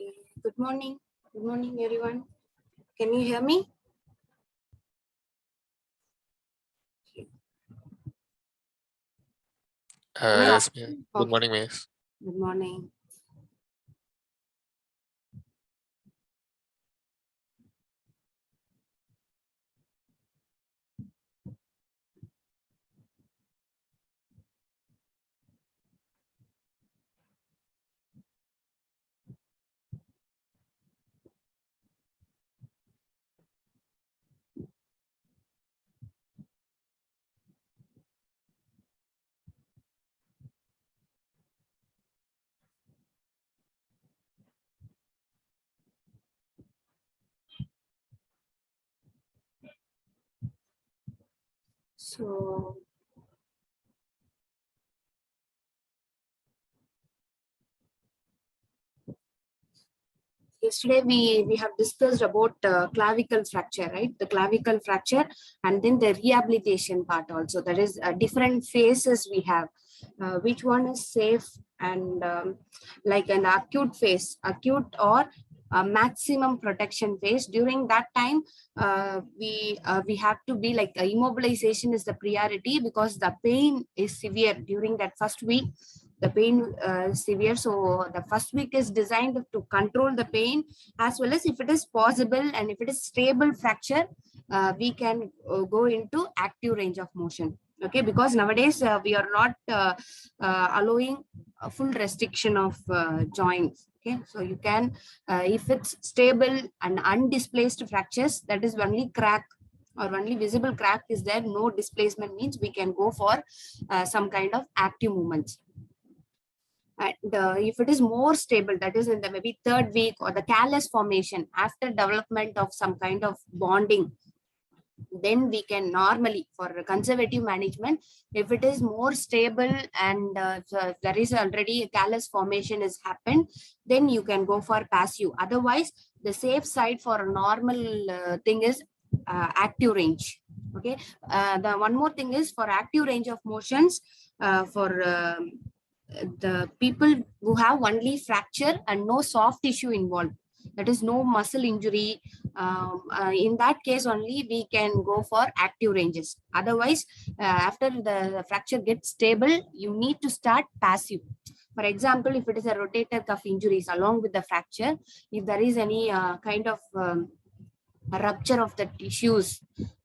Okay. Good morning. Good morning, everyone. Can you hear me? Am I Yes, audible? ma'am. Good Okay. morning, miss. Good morning. So yesterday we have discussed about clavicle fracture, right? The clavicle fracture and then the rehabilitation part also. There is different phases we have. Which one is safe and like an acute phase, acute or maximum protection phase. During that time, we have to be like immobilization is the priority because the pain is severe during that first week. The pain is severe, so the first week is designed to control the pain, as well as if it is possible and if it is stable fracture, we can go into active range of motion. Okay, because nowadays we are not allowing a full restriction of joints. Okay, so you can if it's stable and undisplaced fractures, that is only crack or only visible crack is there, no displacement, means we can go for some kind of active movements. And if it is more stable, that is in the maybe third week or the callus formation after development of some kind of bonding, then we can normally for conservative management, if it is more stable and so if there is already a callus formation has happened, then you can go for passive. Otherwise, the safe side for a normal thing is active range. Okay, the one more thing is for active range of motions, for the people who have only fracture and no soft tissue involved, that is no muscle injury, in that case only we can go for active ranges. Otherwise, after the fracture gets stable, you need to start passive. For example, if it is a rotator cuff injuries along with the fracture, if there is any kind of rupture of the tissues,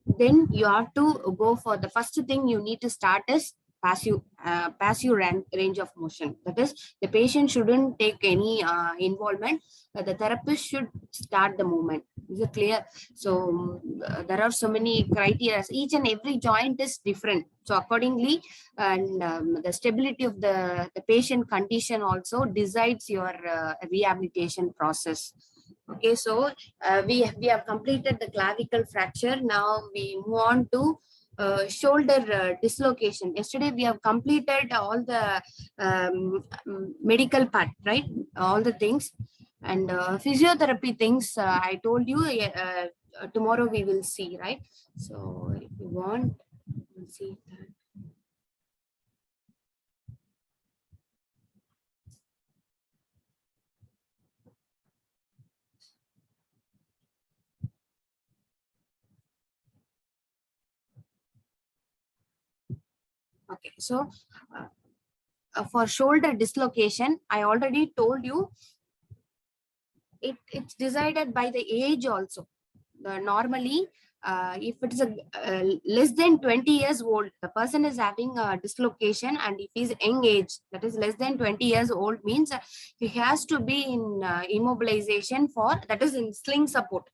then you have to go for the first thing you need to start is passive range of motion. That is, the patient shouldn't take any involvement. The therapist should start the movement. Is it clear? So there are so many criteria. Each and every joint is different, so accordingly, and the stability of the patient condition also decides your rehabilitation process. Okay, so we have completed the clavicle fracture. Now we move on to shoulder dislocation. Yesterday we have completed all the medical part, right? All the things, and physiotherapy things. I told you tomorrow we will see, right? So if you want, we'll see that. Okay, so for shoulder dislocation, I already told you it's decided by the age also. Normally, if it is a less than 20 years old, the person is having a dislocation, and if he's young age, that is less than 20 years old, means he has to be in immobilization for, that is in sling support,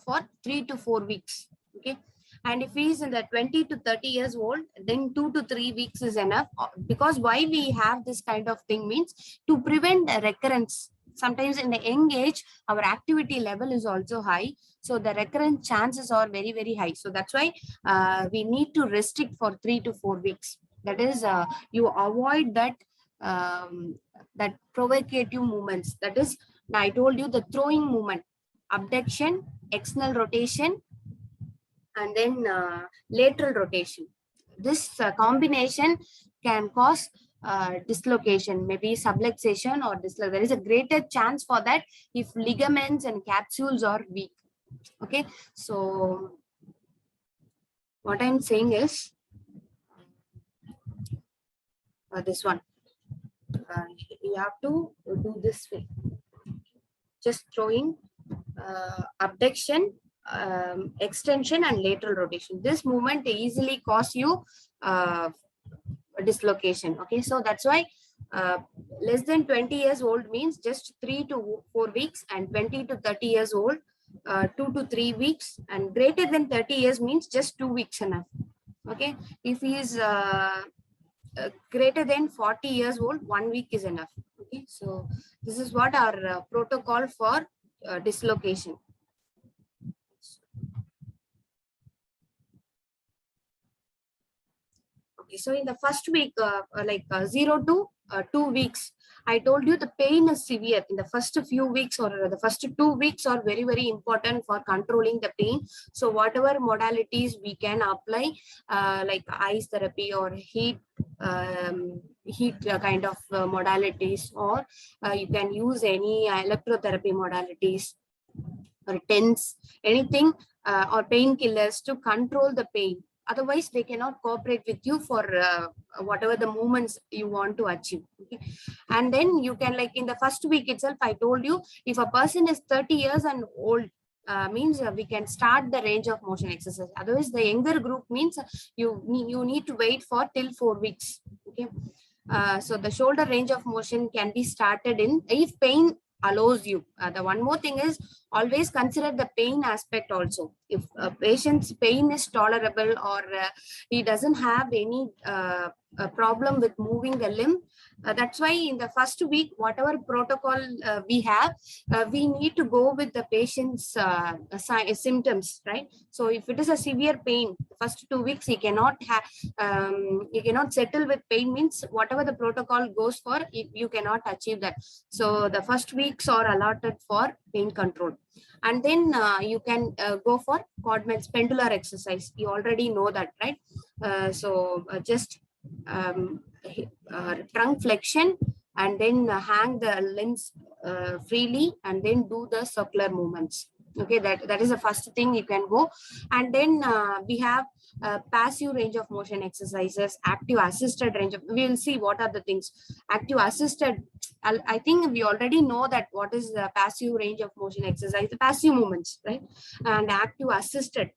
for 3 to 4 weeks. Okay, and if he is in the 20 to 30 years old, then 2 to 3 weeks is enough. Because why we have this kind of thing means to prevent a recurrence. Sometimes in the young age, our activity level is also high, so the recurrence chances are very, very high. So that's why we need to restrict for 3 to 4 weeks. That is, you avoid that that provocative movements. That is, I told you, the throwing movement, abduction, external rotation, and then lateral rotation. This combination can cause dislocation, maybe subluxation or dislocation. There is a greater chance for that if ligaments and capsules are weak. Okay, so what I'm saying is this one. You have to do this way. Just throwing abduction, extension, and lateral rotation. This movement easily cause you dislocation. Okay, so that's why less than 20 years old means just 3 to 4 weeks, and 20 to 30 years old 2 to 3 weeks, and greater than 30 years means just 2 weeks enough. Okay, if he is greater than 40 years old, 1 week is enough. Okay, so this is what our protocol for dislocation. Okay, so in the first week, 0 to 2 weeks, I told you the pain is severe in the first few weeks, or the first 2 weeks are very, very important for controlling the pain. So whatever modalities we can apply, like ice therapy or heat kind of modalities, or you can use any electrotherapy modalities or TENS, anything, or painkillers to control the pain. Otherwise, they cannot cooperate with you for whatever the movements you want to achieve. Okay? And then you can, like in the first week itself, I told you, if a person is 30 years and old, means we can start the range of motion exercise. Otherwise, the younger group means you need to wait for till 4 weeks. Okay. So the shoulder range of motion can be started in if pain allows you. The one more thing is always consider the pain aspect also. If a patient's pain is tolerable, or he doesn't have any a problem with moving the limb, that's why in the first week, whatever protocol we have, we need to go with the patient's symptoms, right? So if it is a severe pain, first 2 weeks he cannot have, you cannot settle with pain, means whatever the protocol goes for, you cannot achieve that. So the first weeks are allotted for pain control, and then you can go for Codman's pendular exercise. You already know that, right? Just trunk flexion, and then hang the limbs freely, and then do the circular movements. Okay, that is the first thing you can go. And then we have passive range of motion exercises, active assisted range of, we will see what are the things. Active assisted, I think we already know that what is the passive range of motion exercise, the passive movements, right? And active assisted,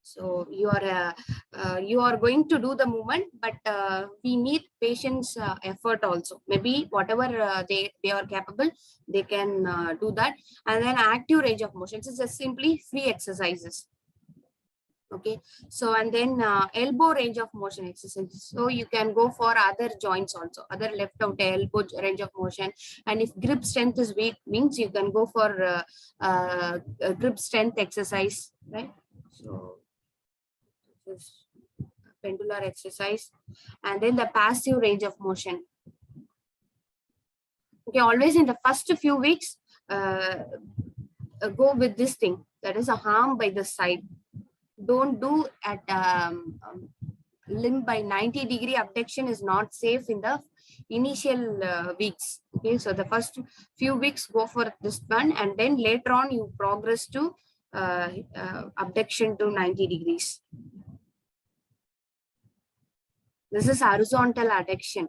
so you are going to do the movement, but we need patients effort also. Maybe whatever they are capable, they can do that. And then active range of motions is just simply free exercises. Okay, so and then elbow range of motion exercises. So you can go for other joints also, other left out elbow range of motion. And if grip strength is weak, means you can go for grip strength exercise, right? So this pendular exercise. And then the passive range of motion. Okay, always in the first few weeks, go with this thing, that is a arm by the side. Don't do at limb by 90-degree abduction, is not safe in the initial weeks. Okay, so the first few weeks go for this one, and then later on you progress to abduction to 90 degrees. This is horizontal adduction.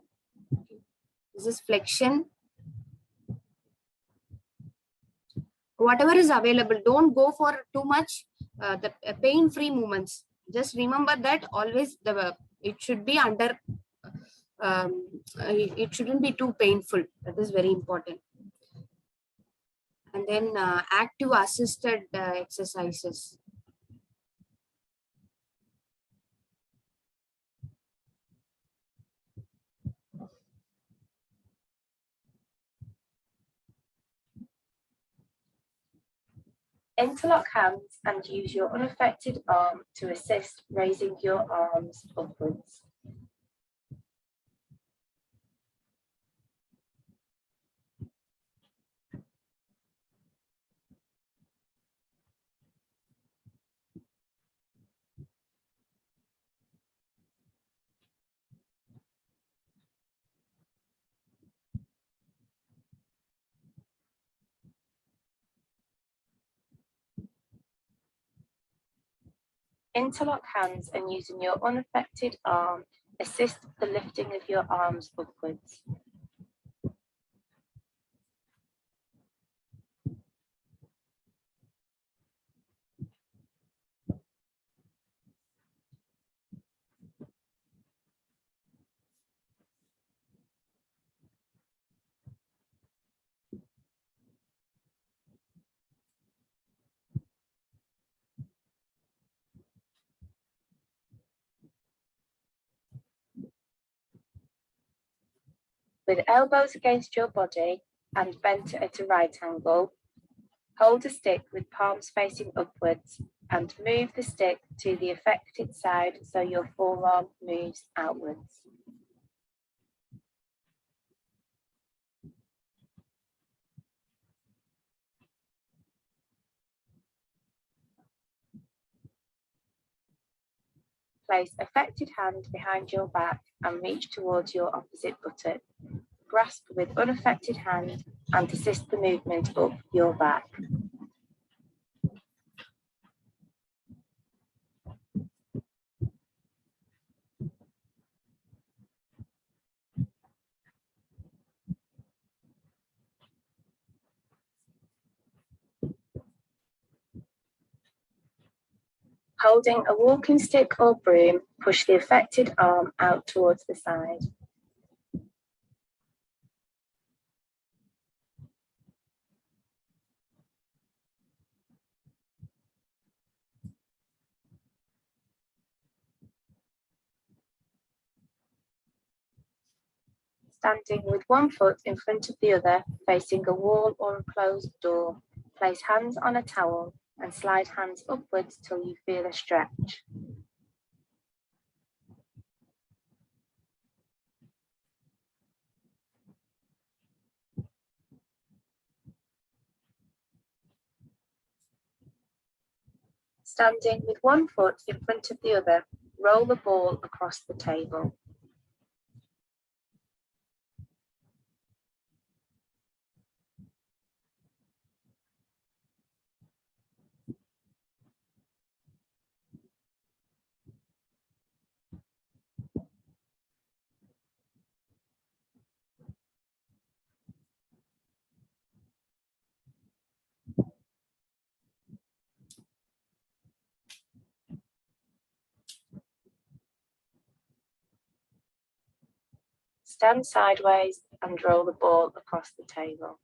This is flexion. Whatever is available, don't go for too much the pain-free movements. Just remember that always it should be under, it shouldn't be too painful. That is very important. And then active assisted exercises. Interlock hands and use your unaffected arm to assist raising your arms upwards. Interlock hands and using your unaffected arm, assist the lifting of your arms upwards. With elbows against your body and bent at a right angle, hold a stick with palms facing upwards and move the stick to the affected side so your forearm moves outwards. Place affected hand behind your back and reach towards your opposite buttock. Grasp with unaffected hand and assist the movement up your back. Holding a walking stick or broom, push the affected arm out towards the side. Standing with one foot in front of the other, facing a wall or a closed door, place hands on a towel and slide hands upwards till you feel a stretch. Standing with one foot in front of the other, roll the ball across the table. Stand sideways and roll the ball across the table.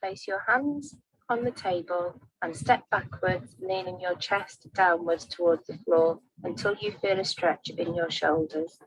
Place your hands on the table and step backwards, leaning your chest downwards towards the floor until you feel a stretch in your shoulders.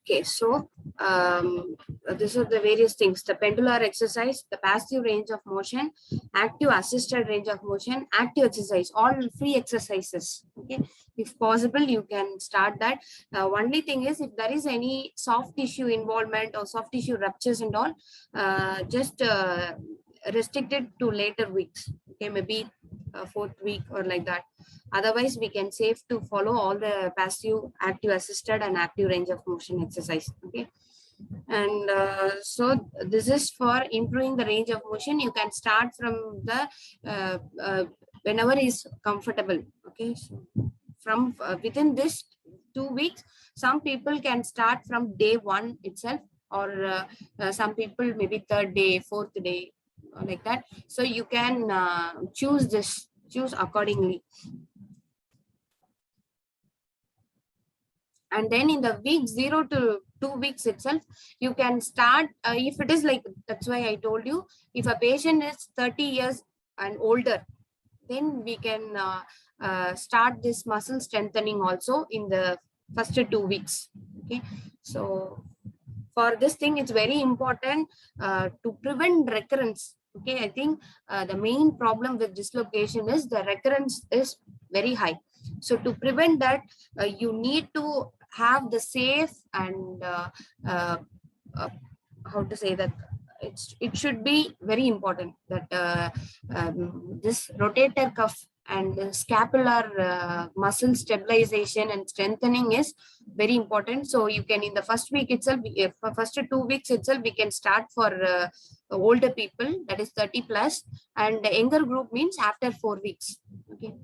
Okay, so these are the various things: the pendular exercise, the passive range of motion, active assisted range of motion, active exercise, all free exercises. Okay, if possible, you can start that. Only thing is, if there is any soft tissue involvement or soft tissue ruptures and all, just restrict it to later weeks. Okay, maybe fourth week or like that. Otherwise, we can safe to follow all the passive, active assisted and active range of motion exercise. Okay, and so this is for improving the range of motion. You can start from the whenever is comfortable. Okay, so from within this 2 weeks, some people can start from day one itself, or some people maybe third day, fourth day, like that. So you can choose accordingly. And then in the week 0 to 2 weeks itself, you can start, if it is like, that's why I told you, if a patient is 30 years and older, then we can start this muscle strengthening also in the first 2 weeks. Okay, so for this thing, it's very important to prevent recurrence. Okay, I think the main problem with dislocation is the recurrence is very high. So to prevent that, you need to have the safe and uh, how to say that, it should be very important that this rotator cuff and the scapular muscle stabilization and strengthening is very important. So you can, in the first week itself, if first 2 weeks itself, we can start for older people, that is 30 plus, and the younger group means after 4 weeks. Okay,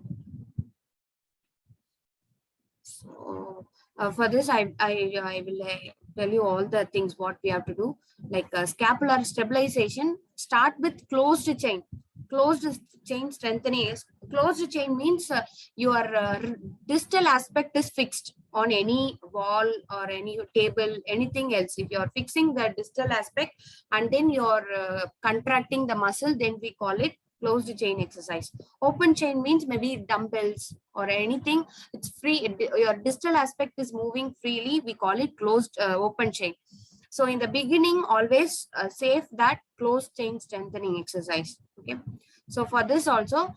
so for this, I will tell you all the things what we have to do. Like scapular stabilization, start with closed chain. Closed chain strengthening is, closed chain means your distal aspect is fixed on any wall or any table, anything else. If you are fixing the distal aspect and then you're contracting the muscle, then we call it closed chain exercise. Open chain means maybe dumbbells or anything, it's free, your distal aspect is moving freely, we call it closed open chain. So in the beginning, always save that closed chain strengthening exercise. Okay, so for this also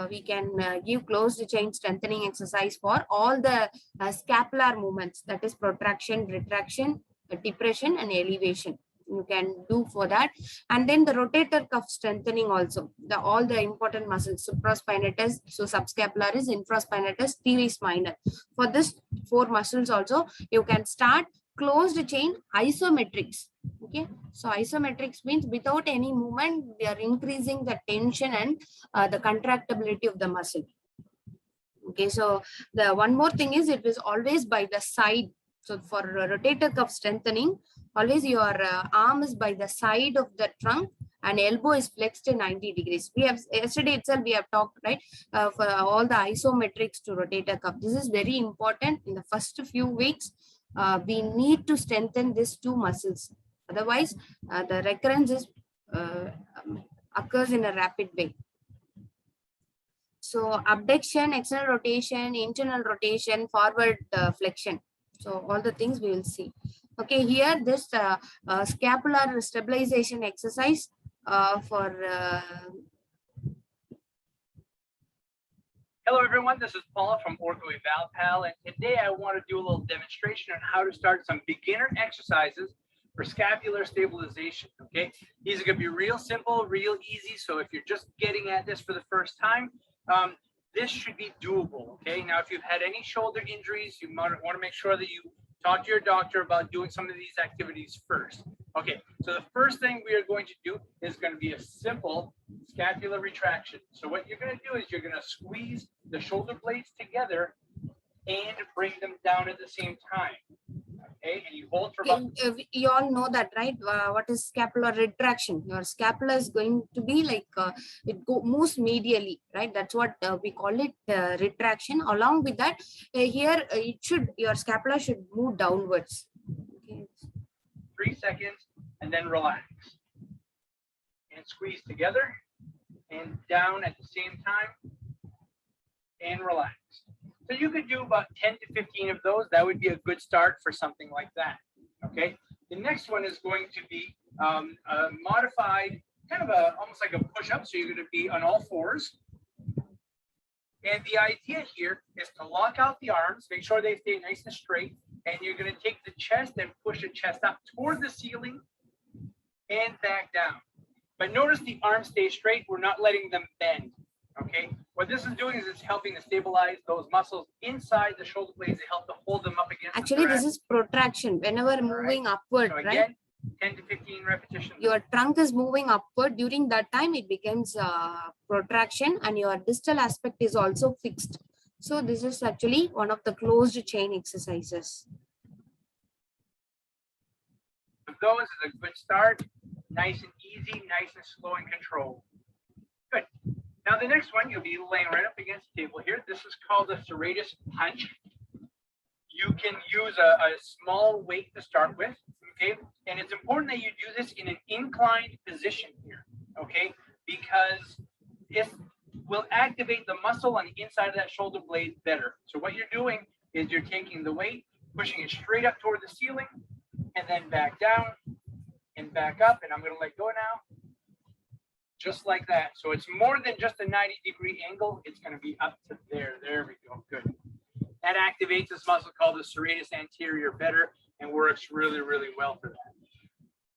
we can give closed chain strengthening exercise for all the scapular movements, that is protraction, retraction, depression and elevation, you can do for that. And then the rotator cuff strengthening also, all the important muscles, supraspinatus, so subscapularis, infraspinatus, teres minor. For this 4 muscles also, you can start closed chain isometrics. Okay, so isometrics means without any movement, we are increasing the tension and the contractibility of the muscle. Okay, so the one more thing is, it is always by the side. So for rotator cuff strengthening, always your arm is by the side of the trunk and elbow is flexed to 90 degrees. We have, yesterday itself we have talked, right, for all the isometrics to rotator cuff. This is very important in the first few weeks. We need to strengthen these 2 muscles. Otherwise, the recurrence is, occurs in a rapid way. So abduction, external rotation, internal rotation, forward flexion. So all the things we will see. Okay, here this scapular stabilization exercise for. Hello everyone, this is Paul from Ortho Eval Pal, and today I want to do a little demonstration on how to start some beginner exercises for scapular stabilization. Okay, these are going to be real simple, real easy. So if you're just getting at this for the first time, this should be doable. Okay, now if you've had any shoulder injuries, you want to make sure that you talk to your doctor about doing some of these activities first. Okay, so the first thing we are going to do is going to be a simple scapular retraction. So what you're going to do is you're going to squeeze the shoulder blades together and bring them down at the same time. Okay, and you hold for about... You all know that, right? What is scapular retraction? Your scapula is going to be like moves medially, right? That's what we call it, retraction. Along with that, here your scapula should move downwards. Okay. 3 seconds and then relax and squeeze together and down at the same time and relax. So you could do about 10 to 15 of those. That would be a good start for something like that. Okay. The next one is going to be a modified, kind of almost like a push-up. So you're going to be on all fours. And the idea here is to lock out the arms, make sure they stay nice and straight. And you're going to take the chest and push the chest up toward the ceiling and back down. But notice the arms stay straight. We're not letting them bend. Okay. What this is doing is it's helping to stabilize those muscles inside the shoulder blades to help to hold them up against. Actually, this is protraction. Whenever moving upward, so again, right? 10 to 15 repetitions. Your trunk is moving upward. During that time, it becomes protraction, and your distal aspect is also fixed. So this is actually one of the closed chain exercises. Those is a good start. Nice and easy, nice and slow and controlled. Good. Now the next one, you'll be laying right up against the table here. This is called a serratus punch. You can use a small weight to start with, okay? And it's important that you do this in an inclined position here, okay? Because it will activate the muscle on the inside of that shoulder blade better. So what you're doing is you're taking the weight, pushing it straight up toward the ceiling, and then back down and back up. And I'm going to let go now. Just like that. So it's more than just a 90-degree angle. It's going to be up to there. There we go. Good. That activates this muscle called the serratus anterior better and works really, really well for that.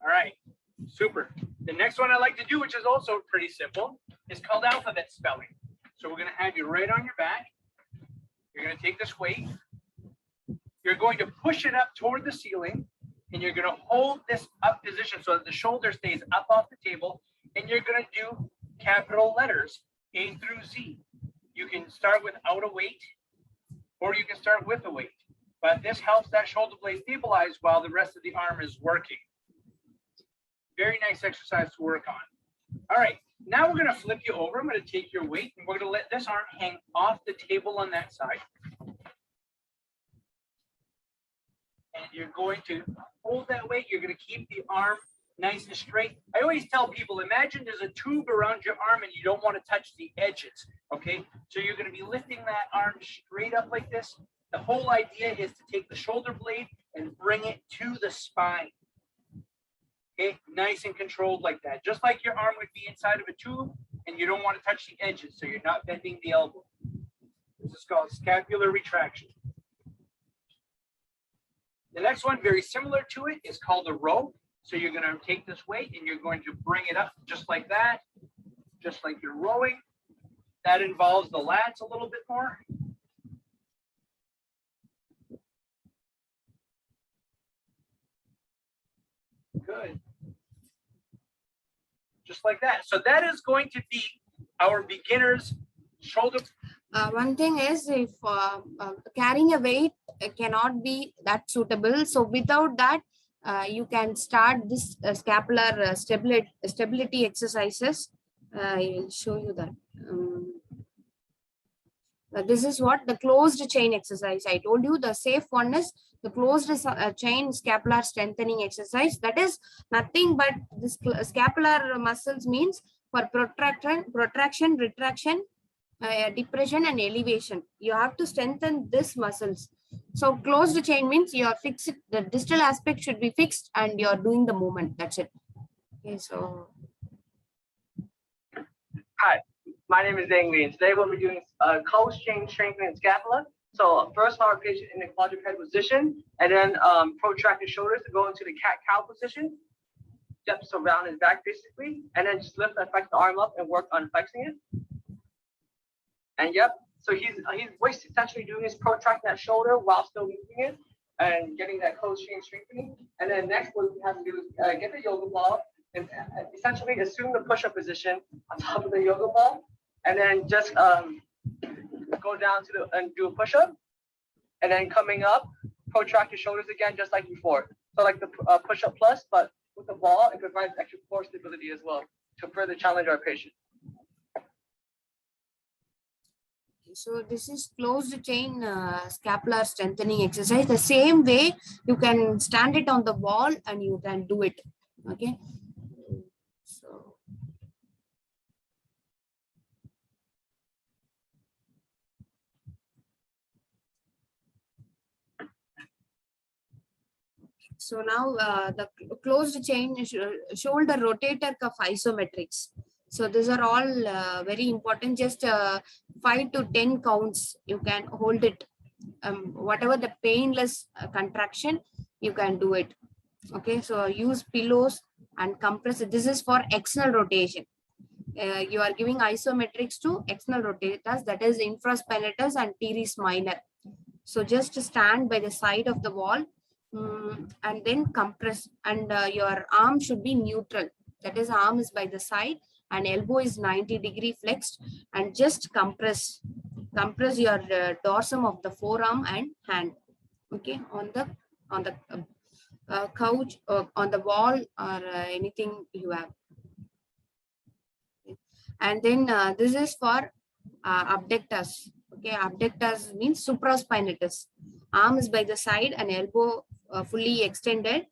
All right. Super. The next one I like to do, which is also pretty simple, is called alphabet spelling. So we're going to have you right on your back. You're going to take this weight. You're going to push it up toward the ceiling, and you're going to hold this up position so that the shoulder stays up off the table. And you're going to do capital letters A through Z. You can start without a weight, or you can start with a weight. But this helps that shoulder blade stabilize while the rest of the arm is working. Very nice exercise to work on. All right, now we're going to flip you over. I'm going to take your weight, and we're going to let this arm hang off the table on that side. And you're going to hold that weight. You're going to keep the arm nice and straight. I always tell people, imagine there's a tube around your arm and you don't want to touch the edges, okay? So you're going to be lifting that arm straight up like this. The whole idea is to take the shoulder blade and bring it to the spine. Okay, nice and controlled like that. Just like your arm would be inside of a tube and you don't want to touch the edges, so you're not bending the elbow. This is called scapular retraction. The next one, very similar to it, is called a row. So you're going to take this weight and you're going to bring it up just like that, just like you're rowing. That involves the lats a little bit more. Good. Just like that. So that is going to be our beginner's shoulder. One thing is, if carrying a weight cannot be that suitable, so without that, you can start this scapular stability exercises. I will show you that. This is what the closed chain exercise. I told you the safe one is the closed chain scapular strengthening exercise. That is nothing but this scapular muscles means for protraction, retraction, depression and elevation. You have to strengthen this muscles. So closed chain means you are fixed, the distal aspect should be fixed and you are doing the movement. That's it. Okay, so. Hi, my name is Dang Lee, and today we'll be doing closed chain strengthening scapula. So first our patient in the quadruped position, and then protract his shoulders to go into the cat-cow position. Yep, so round his back basically, and then just lift and flex the arm up and work on flexing it. And yep, so he's essentially doing is protracting that shoulder while still moving it and getting that closed chain strengthening. And then next what we have to do is get the yoga ball and essentially assume the push-up position on top of the yoga ball, and then just go down to and do a push-up, and then coming up, protract your shoulders again just like before. So like the push-up plus, but with the ball, it provides extra core stability as well to further challenge our patient. So this is closed chain scapular strengthening exercise. The same way you can stand it on the wall and you can do it. Okay. So now the closed chain shoulder rotator cuff isometrics. So these are all very important. Just 5 to 10 counts. You can hold it. Whatever the painless contraction, you can do it. Okay. So use pillows and compress it. This is for external rotation. You are giving isometrics to external rotators, that is infraspinatus and teres minor. So just stand by the side of the wall. And then compress, and your arm should be neutral. That is, arm is by the side and elbow is 90-degree flexed, and just compress your dorsum of the forearm and hand. Okay, on the couch or on the wall or anything you have. And then this is for abductors. Okay, abductors means supraspinatus. Arm is by the side and elbow fully extended,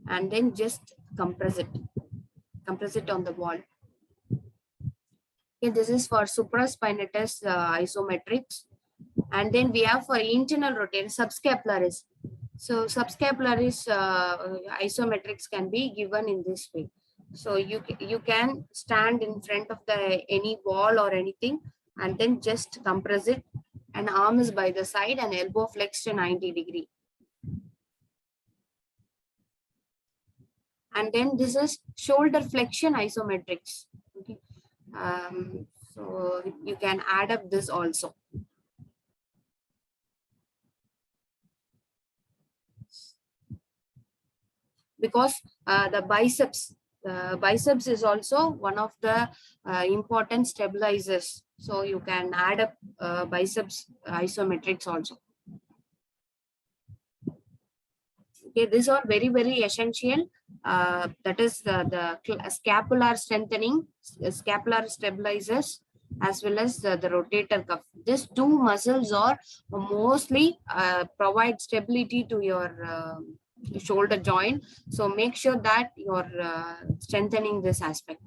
and then just compress it on the wall. Okay, this is for supraspinatus isometrics. And then we have for internal rotation, subscapularis. So subscapularis isometrics can be given in this way. So you can stand in front of any wall or anything, and then just compress it. And arm is by the side and elbow flexed to 90 degree. And then this is shoulder flexion isometrics. Okay. So you can add up this also. Because the biceps is also one of the important stabilizers. So you can add up biceps isometrics also. Okay, these are very, very essential. That is the scapular strengthening, scapular stabilizers, as well as the rotator cuff. These two muscles are mostly provide stability to your shoulder joint. So make sure that you're strengthening this aspect.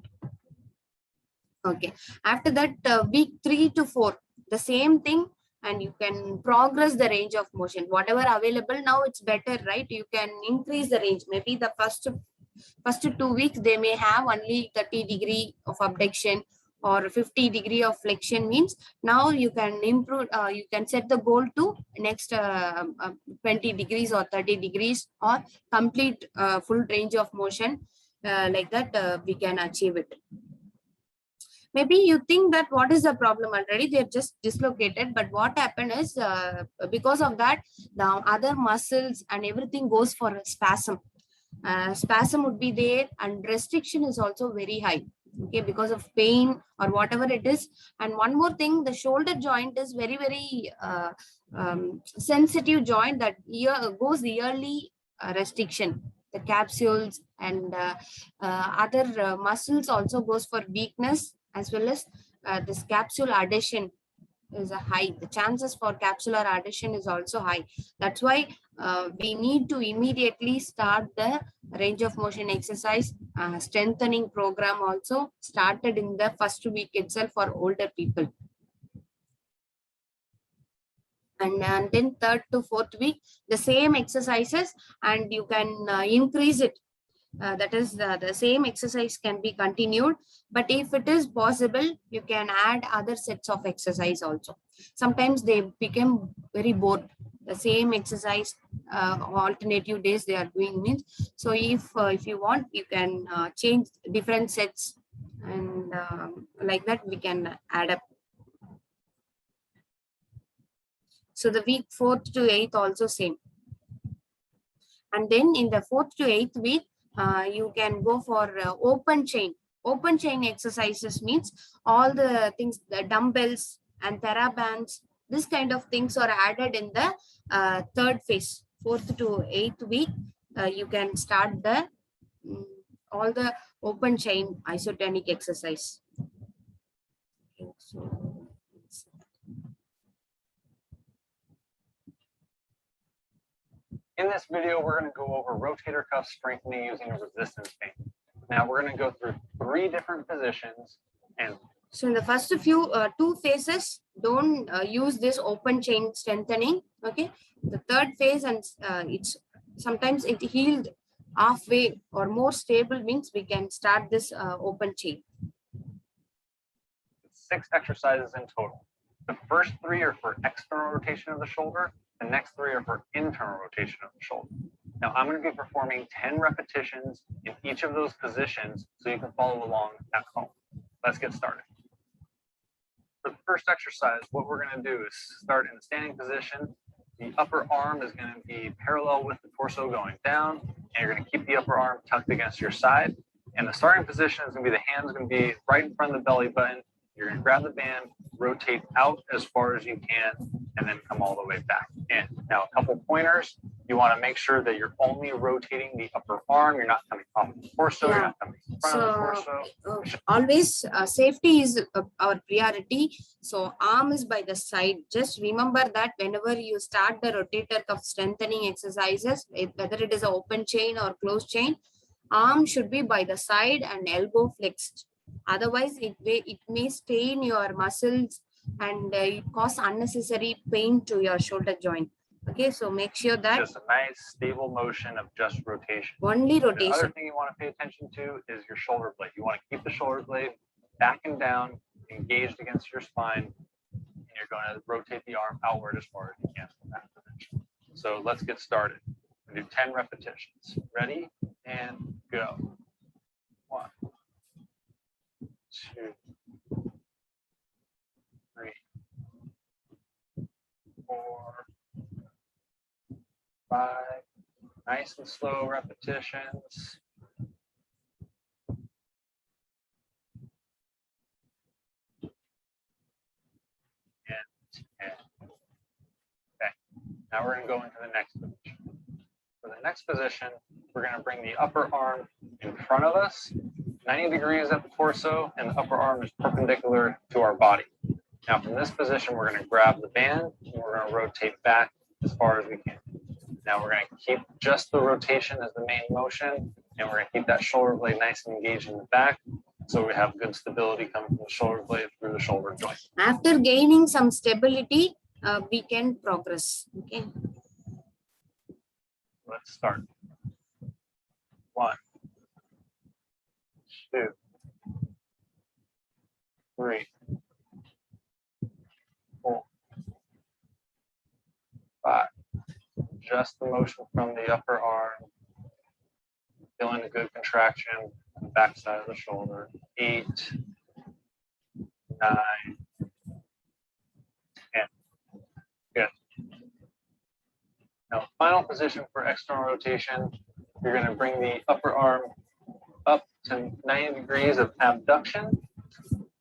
Okay, after that week 3 to 4, the same thing, and you can progress the range of motion. Whatever available now, it's better, right? You can increase the range. Maybe the first 2 weeks they may have only 30 degree of abduction or 50 degree of flexion. Means now you can improve, you can set the goal to next 20 degrees or 30 degrees or complete full range of motion. Like that we can achieve it. Maybe you think that what is the problem already, they're just dislocated, but what happened is because of that the other muscles and everything goes for a spasm. Spasm would be there, and restriction is also very high. Okay, because of pain or whatever it is. And one more thing, the shoulder joint is very, very sensitive joint that goes yearly restriction. The capsules and other muscles also goes for weakness, as well as this capsule adhesion is a high. The chances for capsular adhesion is also high. That's why we need to immediately start the range of motion exercise strengthening program also started in the first week itself for older people. And then 3rd to 4th week, the same exercises, and you can increase it. That is the same exercise can be continued, but if it is possible, you can add other sets of exercise also. Sometimes they become very bored. The same exercise alternative days they are doing means. So if you want, you can change different sets, and like that we can add up. So the week 4th to 8th also same. And then in the 4th to 8th week, you can go for open chain. Open chain exercises means all the things, the dumbbells and therabands, this kind of things are added in the 3rd phase. 4th to 8th week, you can start the all the open chain isotonic exercise. Okay, so in this video, we're going to go over rotator cuff strengthening using a resistance band. Now we're going to go through 3 different positions. And so in the first few 2 phases, don't use this open chain strengthening. Okay, the 3rd phase, and it's sometimes it healed halfway or more stable, means we can start this open chain. 6 exercises in total. The first 3 are for external rotation of the shoulder. The next 3 are for internal rotation of the shoulder. Now I'm going to be performing 10 repetitions in each of those positions so you can follow along at home. Let's get started. For the first exercise, what we're going to do is start in the standing position. The upper arm is going to be parallel with the torso going down, and you're going to keep the upper arm tucked against your side. And the starting position is going to be the hands going to be right in front of the belly button. You're going to grab the band, rotate out as far as you can, and then come all the way back in. Now, a couple pointers. You want to make sure that you're only rotating the upper arm. You're not coming off the torso. You're not coming in front of the torso. Always safety is our priority. So arm is by the side. Just remember that whenever you start the rotator cuff strengthening exercises, whether it is an open chain or closed chain, arm should be by the side and elbow flexed. Otherwise, it may strain your muscles and it cause unnecessary pain to your shoulder joint. Okay, so make sure that just a nice stable motion of just rotation. Only rotation. The other thing you want to pay attention to is your shoulder blade. You want to keep the shoulder blade back and down, engaged against your spine, and you're going to rotate the arm outward as far as you can from that position. So let's get started. We'll do 10 repetitions. Ready and go. 1, 2, 3, 4, 5. Nice and slow repetitions. And 10. Okay. Now we're going to go into the next position. For the next position, we're going to bring the upper arm in front of us, 90 degrees at the torso, and the upper arm is perpendicular to our body. Now from this position, we're going to grab the band and we're going to rotate back as far as we can. Now we're going to keep just the rotation as the main motion, and we're going to keep that shoulder blade nice and engaged in the back, so we have good stability coming from the shoulder blade through the shoulder joint. After gaining some stability, we can progress. Okay. Let's start. 1, 2, 3, 4, 5. Just the motion from the upper arm, feeling a good contraction on the back side of the shoulder. 8, 9, 10. Good. Now, final position for external rotation, you're going to bring the upper arm up to 90 degrees of abduction,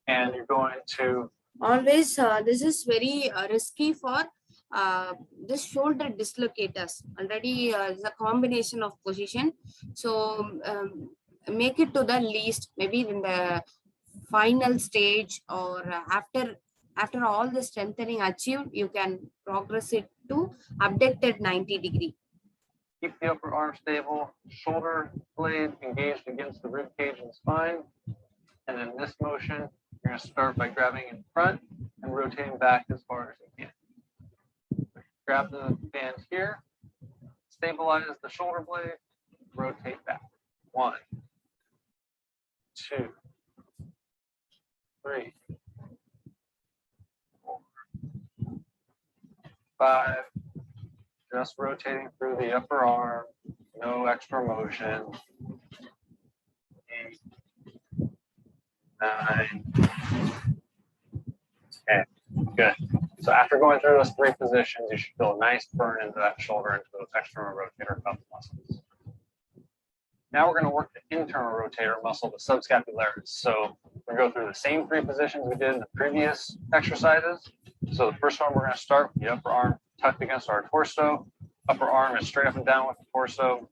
and you're going to always this is very risky for this shoulder dislocators. Already is a combination of position, so make it to the least, maybe in the final stage, or after all the strengthening achieved, you can progress it to abducted 90 degree. Keep the upper arm stable, shoulder blade engaged against the rib cage and spine. And then this motion, you're going to start by grabbing in front and rotating back as far as you can. Grab the band here, stabilize the shoulder blade, rotate back. 1, 2, 3, 4, 5. Just rotating through the upper arm, no extra motion. 8, 9, 10. Good. So after going through those 3 positions, you should feel a nice burn into that shoulder, into those external rotator cuff muscles. Now we're going to work the internal rotator muscle, the subscapularis. So we're going to go through the same 3 positions we did in the previous exercises. So the first one, we're going to start with the upper arm tucked against our torso. Upper arm is straight up and down with the torso.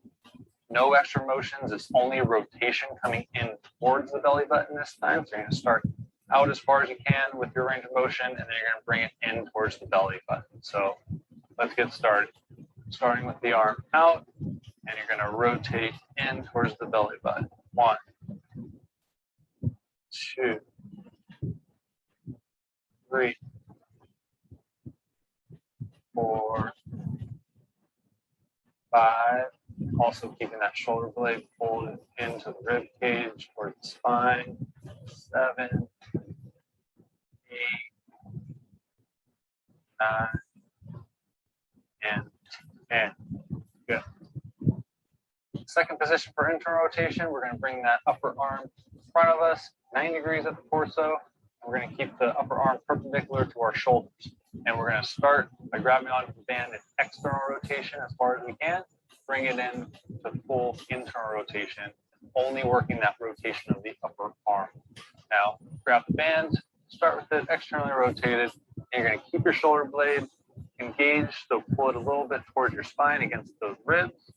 No extra motions. It's only rotation coming in towards the belly button this time. So you're going to start out as far as you can with your range of motion, and then you're going to bring it in towards the belly button. So let's get started. Starting with the arm out, and you're going to rotate in towards the belly button. 1, 2, 3, 4, 5. Also keeping that shoulder blade pulled into the rib cage towards the spine. 7, 8, 9, and 10. Good. Second position for internal rotation, we're going to bring that upper arm in front of us, 90 degrees at the torso. And we're going to keep the upper arm perpendicular to our shoulders. And we're going to start by grabbing onto the band in external rotation as far as we can. Bring it in to full internal rotation, only working that rotation of the upper arm. Now, grab the band, start it externally rotated. And you're going to keep your shoulder blade engaged, so pull it a little bit towards your spine against those ribs.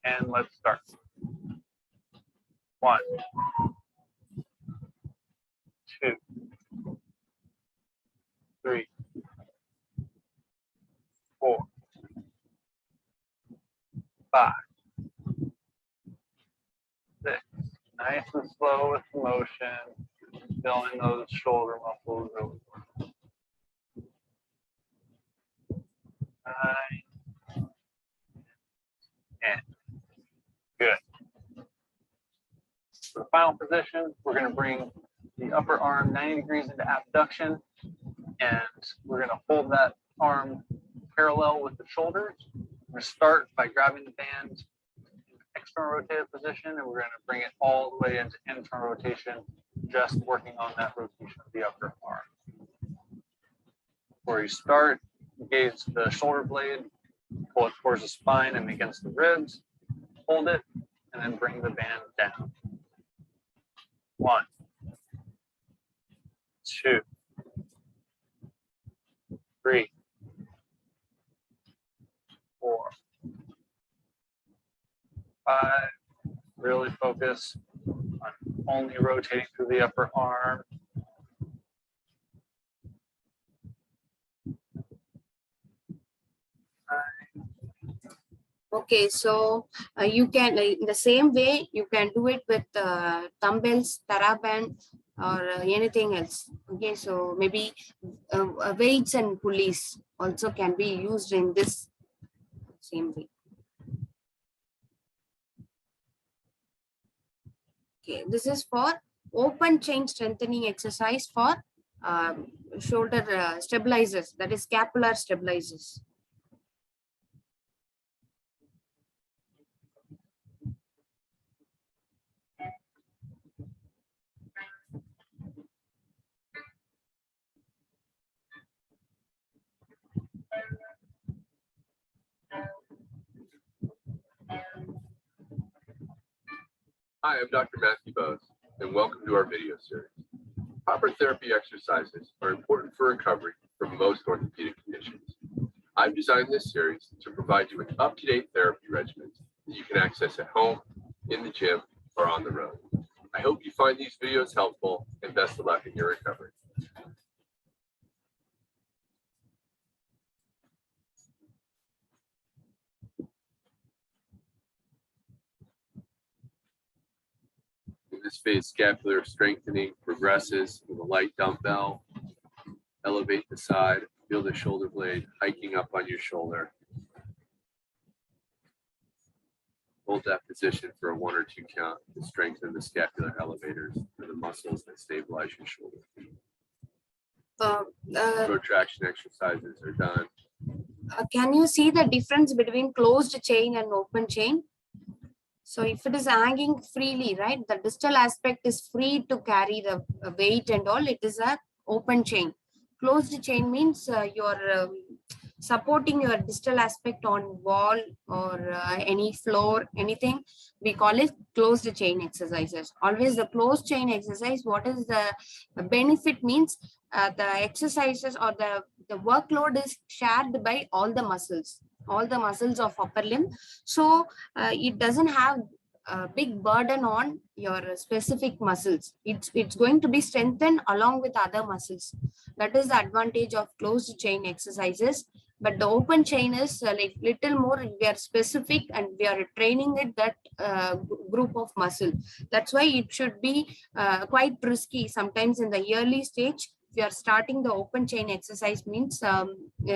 And let's start. 1, 2, 3, 4, 5, 6. Nice and slow with the motion, filling those shoulder muscles really well. 9, 10. Good. For the final position, we're going to bring the upper arm 90 degrees into abduction, and we're going to hold that arm parallel with the shoulders. We're going to start by grabbing the band in external rotated position, and we're going to bring it all the way into internal rotation, just working on that rotation of the upper arm. Before you start, engage the shoulder blade, pull it towards the spine and against the ribs, hold it, and then bring the band down. 1, 2, 3, 4, 5. Really focus on only rotating through the upper arm. Okay, so you can in the same way you can do it with dumbbells, TheraBand, or anything else. Okay, so maybe weights and pulleys also can be used in this same way. Okay, this is for open chain strengthening exercise for shoulder stabilizers, that is scapular stabilizers. Hi, I'm Dr. Matthew Bose, and welcome to our video series. Proper therapy exercises are important for recovery from most orthopedic conditions. I've designed this series to provide you with up-to-date therapy regimens that you can access at home, in the gym, or on the road. I hope you find these videos helpful, and best of luck in your recovery. In this phase, scapular strengthening progresses with a light dumbbell. Elevate the side, feel the shoulder blade hiking up on your shoulder. Hold that position for a 1 or 2 count to strengthen the scapular elevators for the muscles that stabilize your shoulder. Protraction exercises are done. Can you see the difference between closed chain and open chain? So if it is hanging freely, right, the distal aspect is free to carry the weight and all, it is a open chain. Closed chain means you're supporting your distal aspect on wall or any floor, anything. We call it closed chain exercises. Always the closed chain exercise, what is the benefit means the exercises or the workload is shared by all the muscles of upper limb. So it doesn't have a big burden on your specific muscles. It's going to be strengthened along with other muscles. That is the advantage of closed chain exercises. But the open chain is like little more, we are specific and we are training it that group of muscle. That's why it should be quite risky sometimes in the early stage. If you are starting the open chain exercise means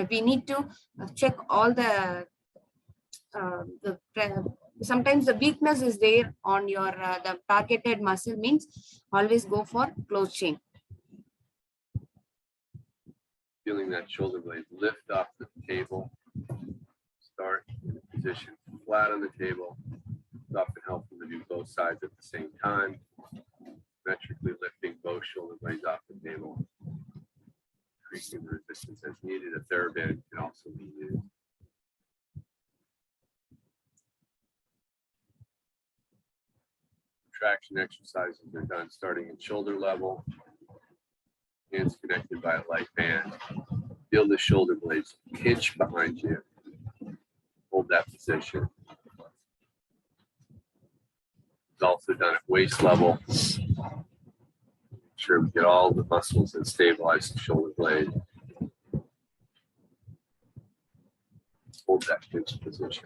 we need to check all the sometimes the weakness is there on your the targeted muscle, means always go for closed chain. Feeling that shoulder blade lift off the table. Start in a position flat on the table. It's often helpful to do both sides at the same time. Metrically lifting both shoulder blades off the table. Increasing the resistance as needed. A TheraBand can also be used. Traction exercises are done starting at shoulder level. hands connected by a light band. Feel the shoulder blades pinch behind you. Hold that position. It's also done at waist level. Make sure we get all the muscles and stabilize the shoulder blade. Hold that pinch position.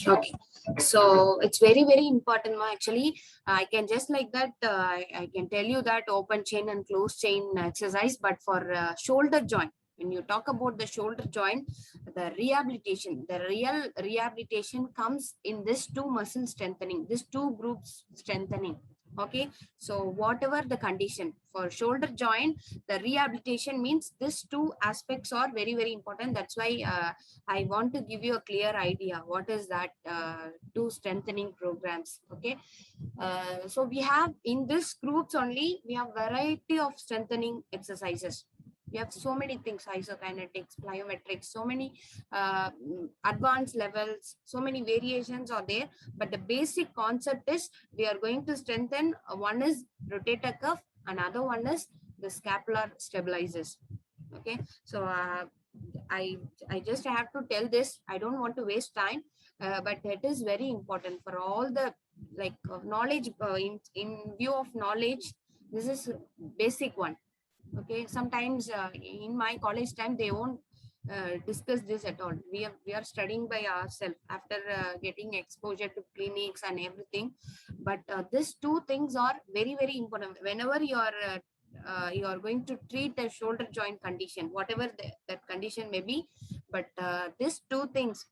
Okay, so it's very, very important. Actually, I can just like that, I can tell you that open chain and closed chain exercise, but for shoulder joint, when you talk about the shoulder joint, the rehabilitation, the real rehabilitation comes in this two muscle strengthening, this two groups strengthening. Okay, so whatever the condition for shoulder joint, the rehabilitation means these two aspects are very, very important. That's why I want to give you a clear idea what is that two strengthening programs. Okay, so we have in this groups only, we have variety of strengthening exercises. We have so many things, isokinetics, plyometrics, so many advanced levels, so many variations are there. But the basic concept is we are going to strengthen, one is rotator cuff, another one is the scapular stabilizers. Okay, so I just have to tell this. I don't want to waste time, but it is very important for all the like knowledge, in view of knowledge. This is basic one. Okay, sometimes in my college time they won't discuss this at all. We are studying by ourselves after getting exposure to clinics and everything. But these two things are very, very important. Whenever you are going to treat a shoulder joint condition, whatever that condition may be, but these two things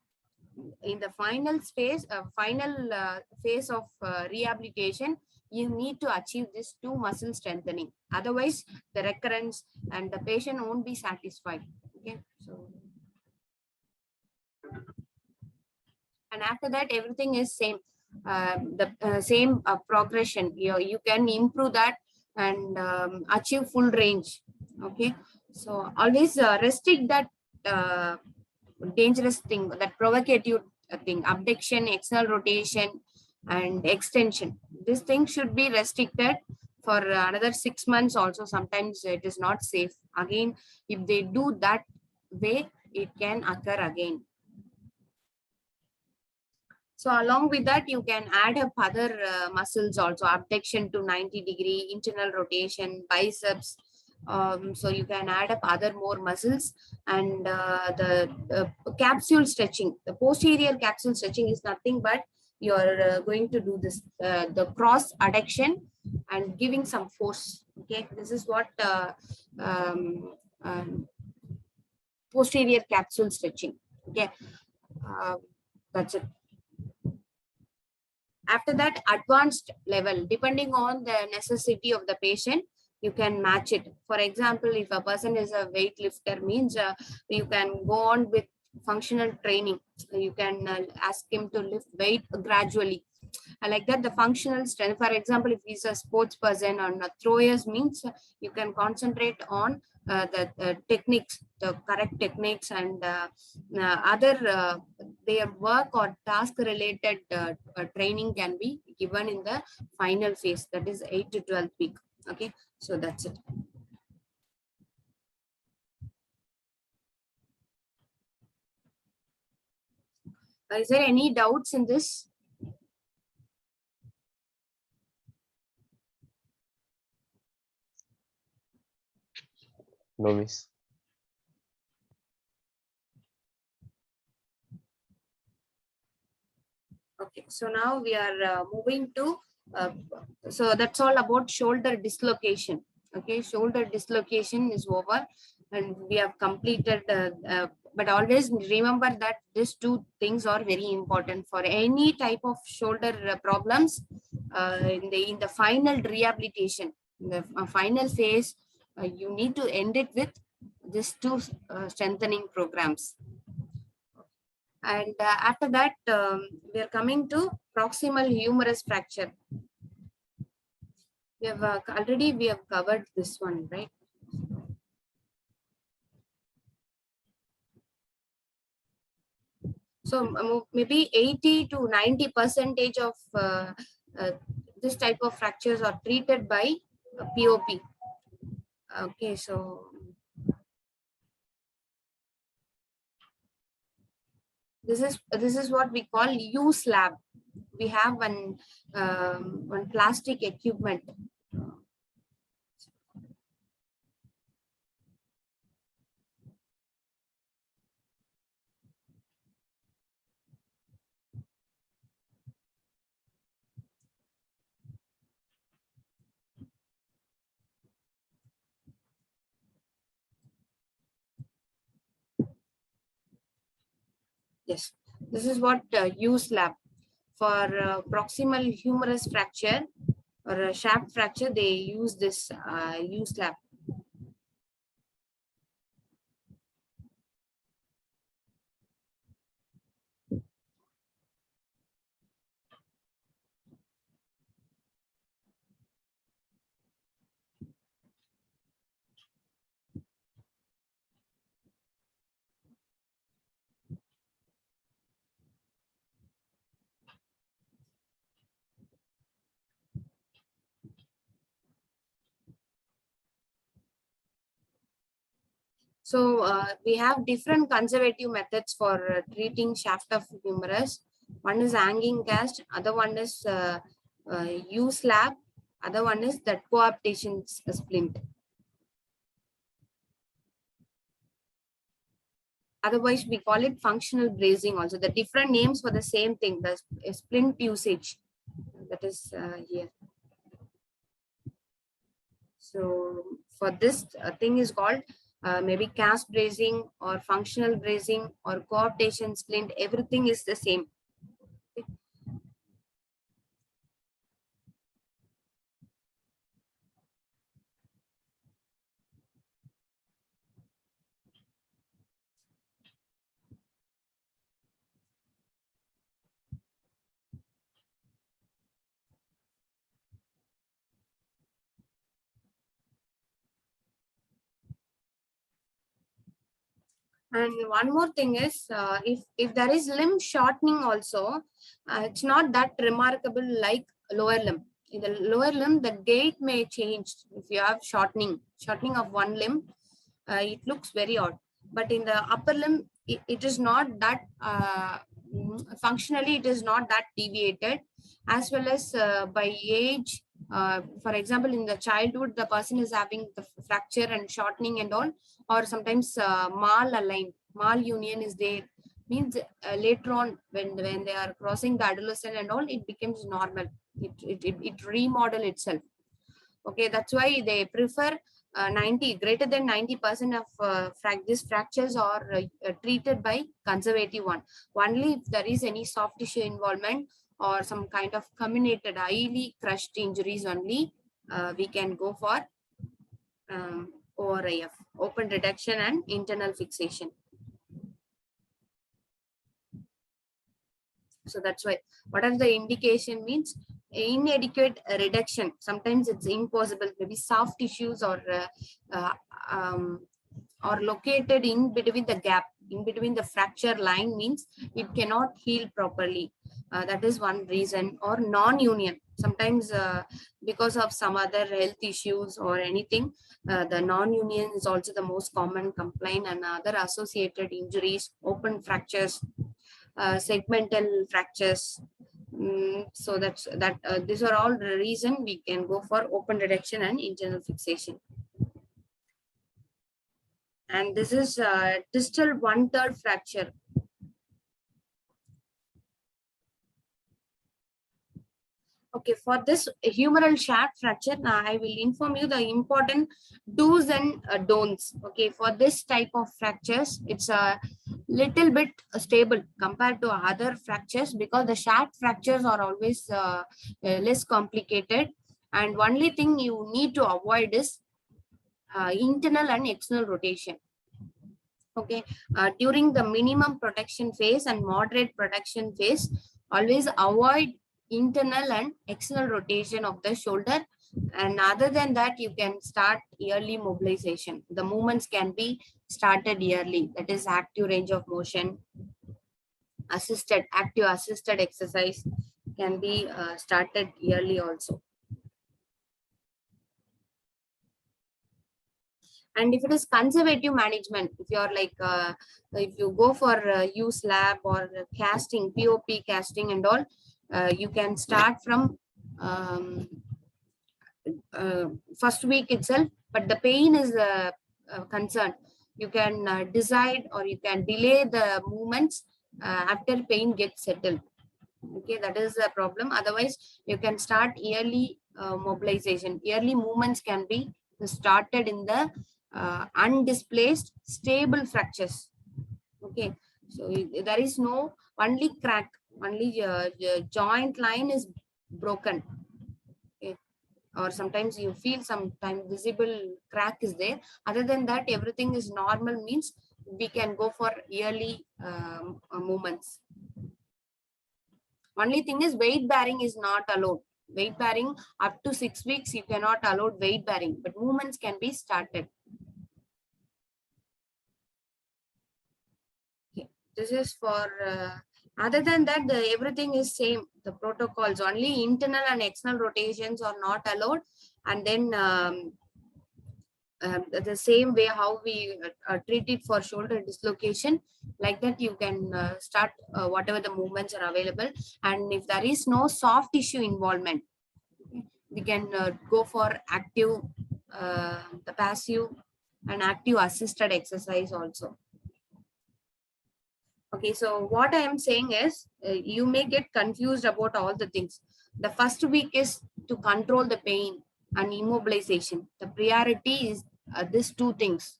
in the final phase of rehabilitation, you need to achieve this two muscle strengthening. Otherwise, the recurrence and the patient won't be satisfied. Okay, so and after that, everything is same. The same progression. You can improve that and achieve full range. Okay, so always restrict that dangerous thing, that provocative thing, abduction, external rotation, and extension. This thing should be restricted for another 6 months. Also, sometimes it is not safe. Again, if they do that way, it can occur again. So along with that, you can add up other muscles also, abduction to 90-degree, internal rotation, biceps. So you can add up other more muscles, and the capsule stretching, the posterior capsule stretching is nothing but you're going to do this, the cross adduction and giving some force. Okay, this is what posterior capsule stretching. Okay, that's it. After that, advanced level, depending on the necessity of the patient, you can match it. For example, if a person is a weightlifter, means you can go on with functional training. You can ask him to lift weight gradually. Like that, the functional strength. For example, if he's a sports person or throwers, means you can concentrate on the techniques, the correct techniques, and other their work or task related training can be given in the final phase, that is 8 to 12 week. Okay, so that's it. Is there any doubts in this? No, miss. Okay, so now we are moving to, so that's all about shoulder dislocation. Okay, shoulder dislocation is over and we have completed, but always remember that these two things are very important for any type of shoulder problems. In the final rehabilitation, in the final phase, you need to end it with these two strengthening programs. And after that, we are coming to proximal humerus fracture. We have already covered this one, right? So maybe 80 to 90% of this type of fractures are treated by POP. Okay, so this is what we call U slab. We have one plastic equipment. Yes, this is what U slab. For proximal humerus fracture or a shaft fracture, they use this U slab. So we have different conservative methods for treating shaft of humerus. One is hanging cast, other one is U slab, other one is that coaptation splint. Otherwise, we call it functional bracing also. The different names for the same thing, the splint usage. That is here. So for this thing is called maybe cast bracing or functional bracing or coaptation splint. Everything is the same. And one more thing is, if there is limb shortening also, it's not that remarkable like lower limb. In the lower limb, the gait may change. If you have shortening of one limb, it looks very odd. But in the upper limb, it is not that functionally, it is not that deviated. As well as by age, for example, in the childhood, the person is having the fracture and shortening and all, or sometimes mal union is there, means later on when they are crossing the adolescent and all, it becomes normal. It remodel itself. Okay, that's why they prefer 90 greater than 90% of these fractures are treated by conservative one. Only if there is any soft tissue involvement or some kind of comminuted highly crushed injuries only, we can go for ORIF, open reduction and internal fixation. So that's why, what are the indication means? Inadequate reduction. Sometimes it's impossible. Maybe soft tissues or located in between the gap, in between the fracture line, means it cannot heal properly. That is one reason. Or non-union. Sometimes because of some other health issues or anything, the non-union is also the most common complaint, and other associated injuries, open fractures, segmental fractures. So these are all the reason we can go for open reduction and internal fixation. And this is distal 1/3 fracture. Okay, for this humeral shaft fracture, now I will inform you the important do's and don'ts. Okay, for this type of fractures, it's a little bit stable compared to other fractures, because the shaft fractures are always less complicated. And only thing you need to avoid is internal and external rotation. Okay, during the minimum protection phase and moderate protection phase, always avoid internal and external rotation of the shoulder. And other than that, you can start early mobilization. The movements can be started early. That is active range of motion, active assisted exercise can be started yearly also. And if it is conservative management, if you're like, if you go for use lab or casting, POP casting and all, you can start from first week itself, but the pain is concerned. You can decide or you can delay the movements after pain gets settled. Okay, that is the problem. Otherwise, you can start yearly mobilization. Yearly movements can be started in the undisplaced stable fractures. Okay, so there is no only crack, only joint line is broken. Okay, or sometimes you feel sometimes visible crack is there. Other than that, everything is normal, means we can go for yearly movements. Only thing is weight bearing is not allowed. Weight bearing up to 6 weeks, you cannot allow weight bearing, but movements can be started. Okay. This is for, other than that, everything is same. The protocols, only internal and external rotations are not allowed. And then the same way how we treat it for shoulder dislocation, like that you can start whatever the movements are available. And if there is no soft tissue involvement, we can go for active, the passive and active assisted exercise also. Okay, so what I am saying is you may get confused about all the things. The first week is to control the pain and immobilization. The priority is these two things: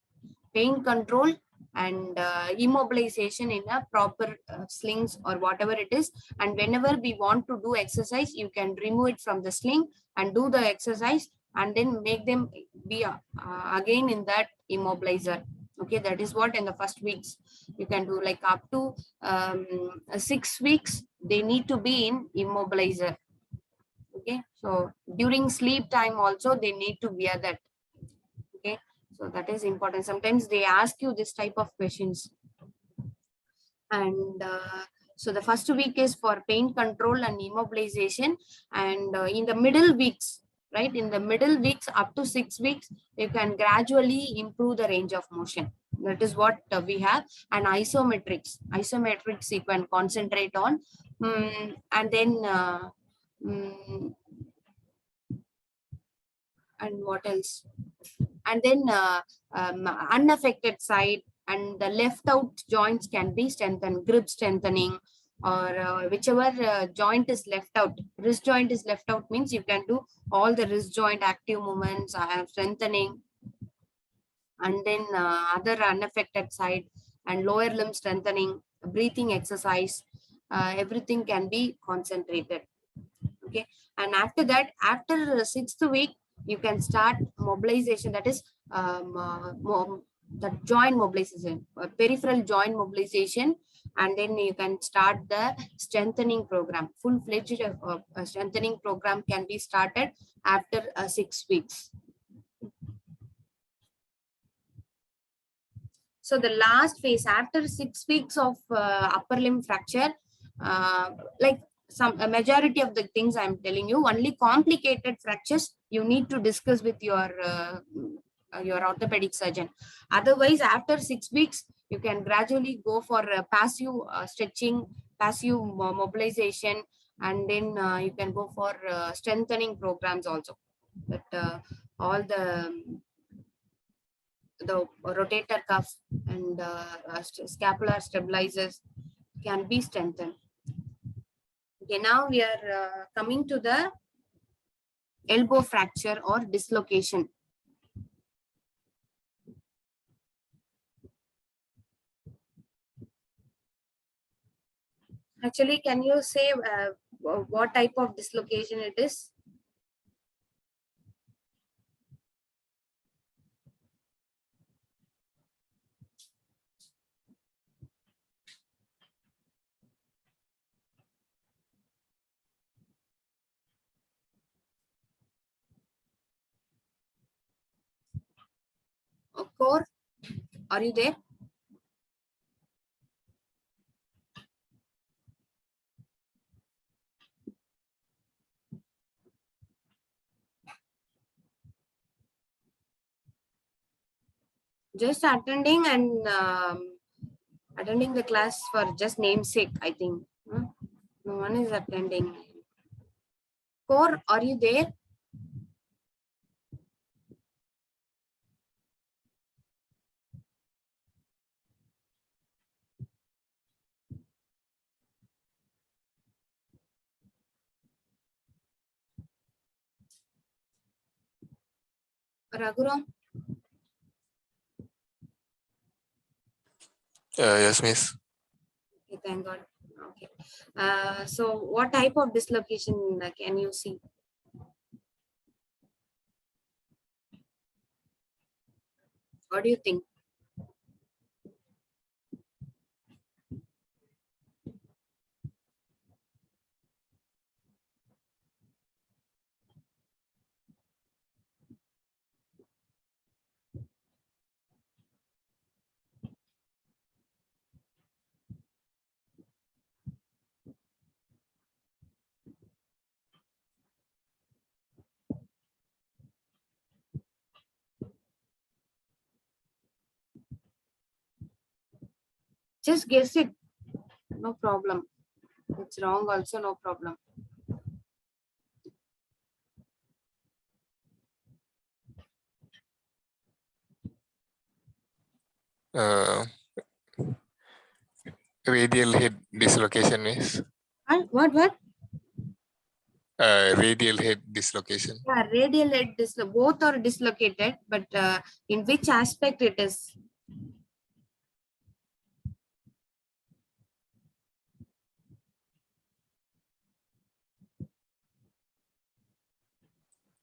pain control and immobilization in a proper slings or whatever it is. And whenever we want to do exercise, you can remove it from the sling and do the exercise, and then make them be again in that immobilizer. Okay, that is what in the first weeks you can do. Like up to 6 weeks, they need to be in immobilizer. Okay, so during sleep time also they need to wear that. Okay, so that is important. Sometimes they ask you this type of questions. And so the first week is for pain control and immobilization. And in the middle weeks, right, in the middle weeks up to 6 weeks, you can gradually improve the range of motion. That is what we have. And isometrics you can concentrate on. And then and what else? And then unaffected side and the left out joints can be strengthened, grip strengthening, or whichever joint is left out. Wrist joint is left out means you can do all the wrist joint active movements, strengthening. And then other unaffected side and lower limb strengthening, breathing exercise, everything can be concentrated. Okay, and after that, after the 6th week, you can start mobilization. That is the joint mobilization, peripheral joint mobilization. And then you can start the strengthening program. Full-fledged strengthening program can be started after 6 weeks. So the last phase after 6 weeks of upper limb fracture, like a majority of the things I'm telling you, only complicated fractures you need to discuss with your orthopedic surgeon. Otherwise, after 6 weeks, you can gradually go for passive stretching, passive mobilization, and then you can go for strengthening programs also. But all the rotator cuff and scapular stabilizers can be strengthened. Okay, now we are coming to the elbow fracture or dislocation. Actually, can you say what type of dislocation it is? Core, are you there? just attending and attending the class for just namesake, I think. Huh? No one is attending. Core, are you there? Raghuram? Yes, miss. Okay, thank God. Okay. So what type of dislocation can you see? What do you think? Just guess it. No problem. It's wrong also, no problem. Uh, Radial head dislocation, miss. What? Radial head dislocation. Yeah, radial head both are dislocated, but in which aspect it is?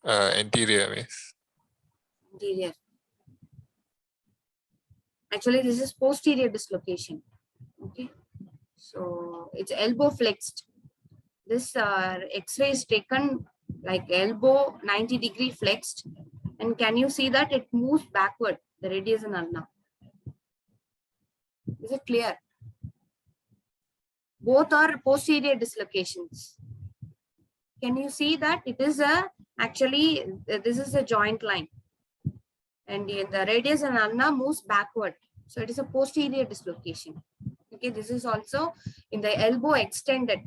Anterior, miss. Anterior. Actually, this is posterior dislocation. Okay. So it's elbow flexed. This X-ray is taken like elbow 90-degree flexed. And can you see that it moves backward, the radius and ulna? Is it clear? Both are posterior dislocations. Can you see that it is actually this is a joint line, and the radius and ulna moves backward, so it is a posterior dislocation. Okay, this is also in the elbow extended.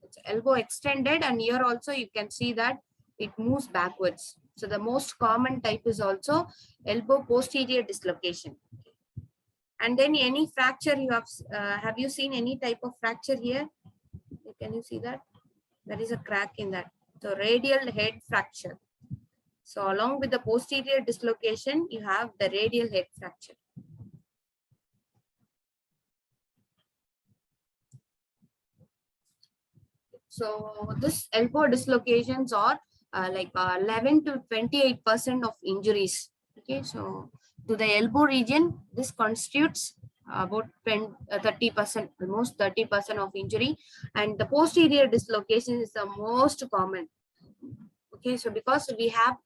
It's elbow extended, and here also you can see that it moves backwards. So the most common type is also elbow posterior dislocation. And then any fracture you have you seen any type of fracture here? Can you see that? There is a crack in that. So radial head fracture. So along with the posterior dislocation, you have the radial head fracture. So this elbow dislocations are like 11 to 28% of injuries. Okay, so to the elbow region, this constitutes about 30%, almost 30% of injury, and the posterior dislocation is the most common. Okay, so because we have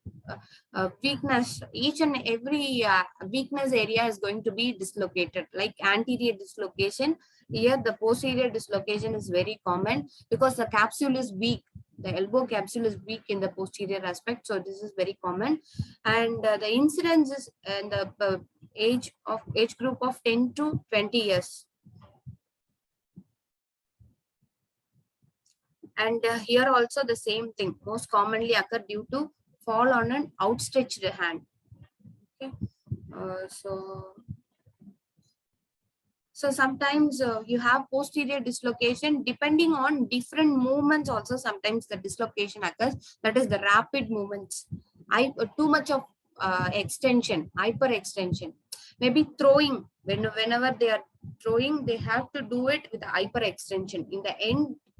weakness, each and every weakness area is going to be dislocated, like anterior dislocation. Here the posterior dislocation is very common because the capsule is weak. The elbow capsule is weak in the posterior aspect, so this is very common. And the incidence is in the age group of 10 to 20 years. And here also the same thing, most commonly occur due to fall on an outstretched hand. Okay, so sometimes you have posterior dislocation depending on different movements. Also, sometimes the dislocation occurs. That is the rapid movements. Too much of extension, hyperextension. Maybe throwing. Whenever they are throwing, they have to do it with hyperextension. In the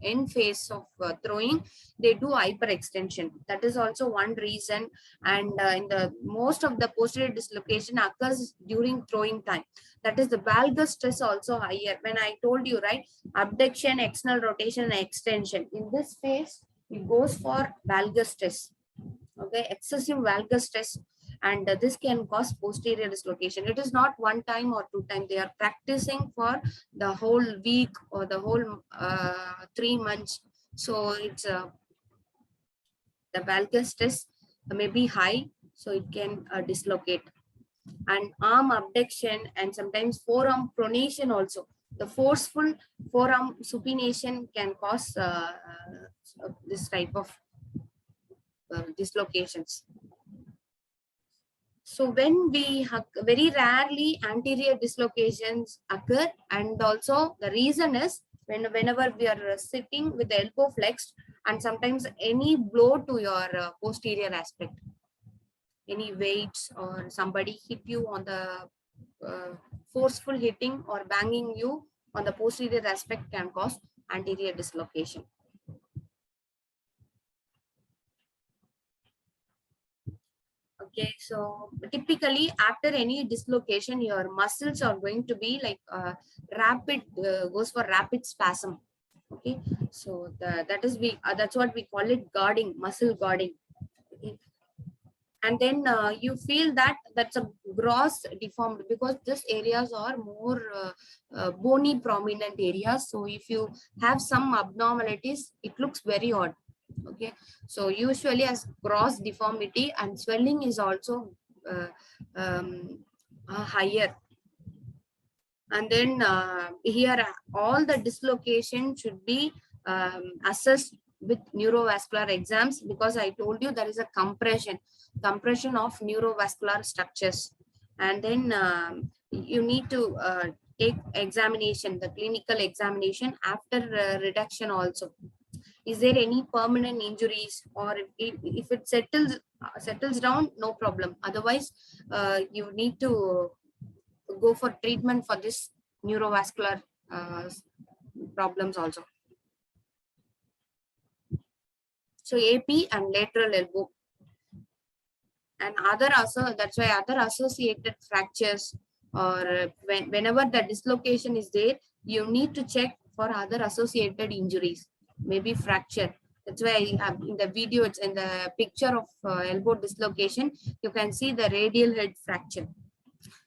end phase of throwing, they do hyperextension. That is also one reason. And in the most of the posterior dislocation occurs during throwing time. That is the valgus stress also higher. When I told you, right, abduction, external rotation, and extension. In this phase, it goes for valgus stress. Okay, excessive valgus stress, and this can cause posterior dislocation. It is not one time or two times. They are practicing for the whole week or the whole 3 months. So it's the valgus stress may be high, so it can dislocate. and arm abduction, and sometimes forearm pronation also. The forceful forearm supination can cause this type of dislocations. So when we have, very rarely anterior dislocations occur, and also the reason is whenever we are sitting with the elbow flexed, and sometimes any blow to your posterior aspect, any weights or somebody hit you on the forceful hitting or banging you on the posterior aspect can cause anterior dislocation. Okay, so typically after any dislocation, your muscles are going to be like rapid, goes for rapid spasm. Okay, so that is that's what we call it guarding, muscle guarding. Okay. And then you feel that that's a gross deformed, because these areas are more bony prominent areas. So if you have some abnormalities, it looks very odd. Okay, so usually as gross deformity, and swelling is also uh, higher. And then here all the dislocation should be assessed with neurovascular exams, because I told you there is a compression of neurovascular structures. And then you need to take examination, the clinical examination after reduction also. Is there any permanent injuries, or if it settles down, no problem. Otherwise you need to go for treatment for this neurovascular problems also. So AP and lateral elbow and other also, that's why other associated fractures, or whenever the dislocation is there, you need to check for other associated injuries, maybe fracture. That's why I have in the video, it's in the picture of elbow dislocation, you can see the radial head fracture.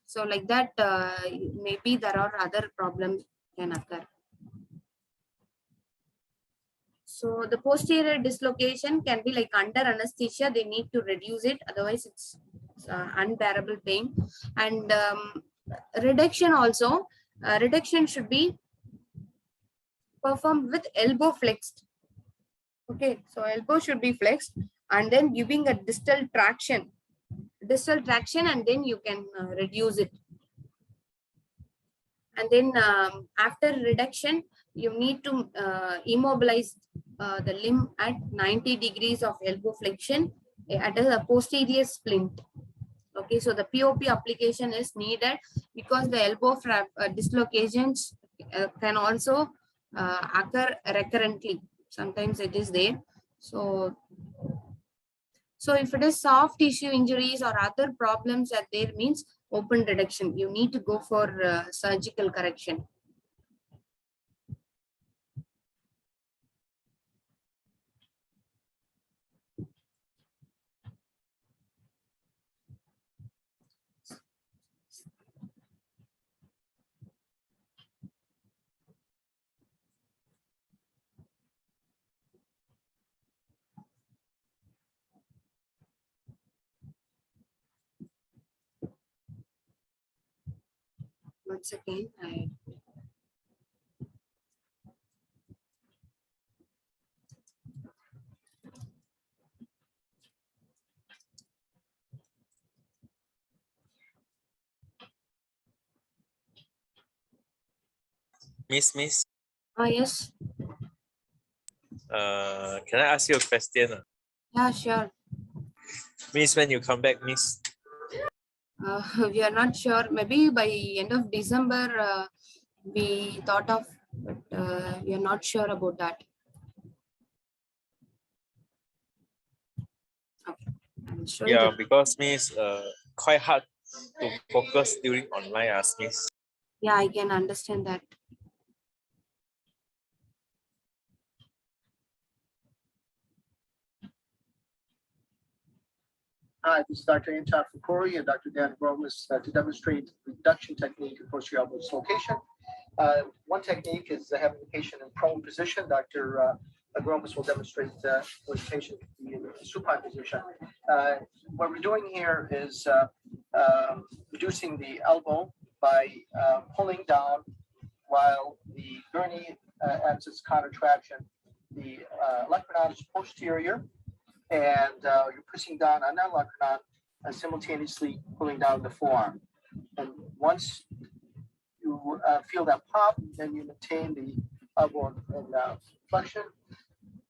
So like that, maybe there are other problems can occur. So the posterior dislocation can be like under anesthesia, they need to reduce it, otherwise it's unbearable pain. And reduction also, reduction should be performed with elbow flexed. Okay, so elbow should be flexed, and then giving a distal traction, and then you can reduce it. And then after reduction, you need to immobilize the limb at 90 degrees of elbow flexion at a posterior splint. Okay, so the POP application is needed, because the elbow dislocations can also occur recurrently. Sometimes it is there. So if it is soft tissue injuries or other problems that there, means open reduction. You need to go for surgical correction. Once again, Miss, yes. Can I ask you a question? Yeah, sure. Miss, when you come back, Miss? We are not sure. Maybe by end of December, we thought of, but we are not sure about that. Okay. Yeah, because Miss, quite hard to focus during online as Miss. Yeah, I can understand that. Hi, this is Dr. Anton Fukuri and Dr. Dan Bromas to demonstrate the reduction technique in posterior elbow dislocation. One technique is having the patient in prone position. Dr. Gromas will demonstrate when the patient can be in the supine position. What we're doing here is reducing the elbow by pulling down while the gurney adds its contraction. The olecranon is posterior, and you're pushing down on that olecranon and simultaneously pulling down the forearm. And once you feel that pop, then you maintain the elbow and flexion,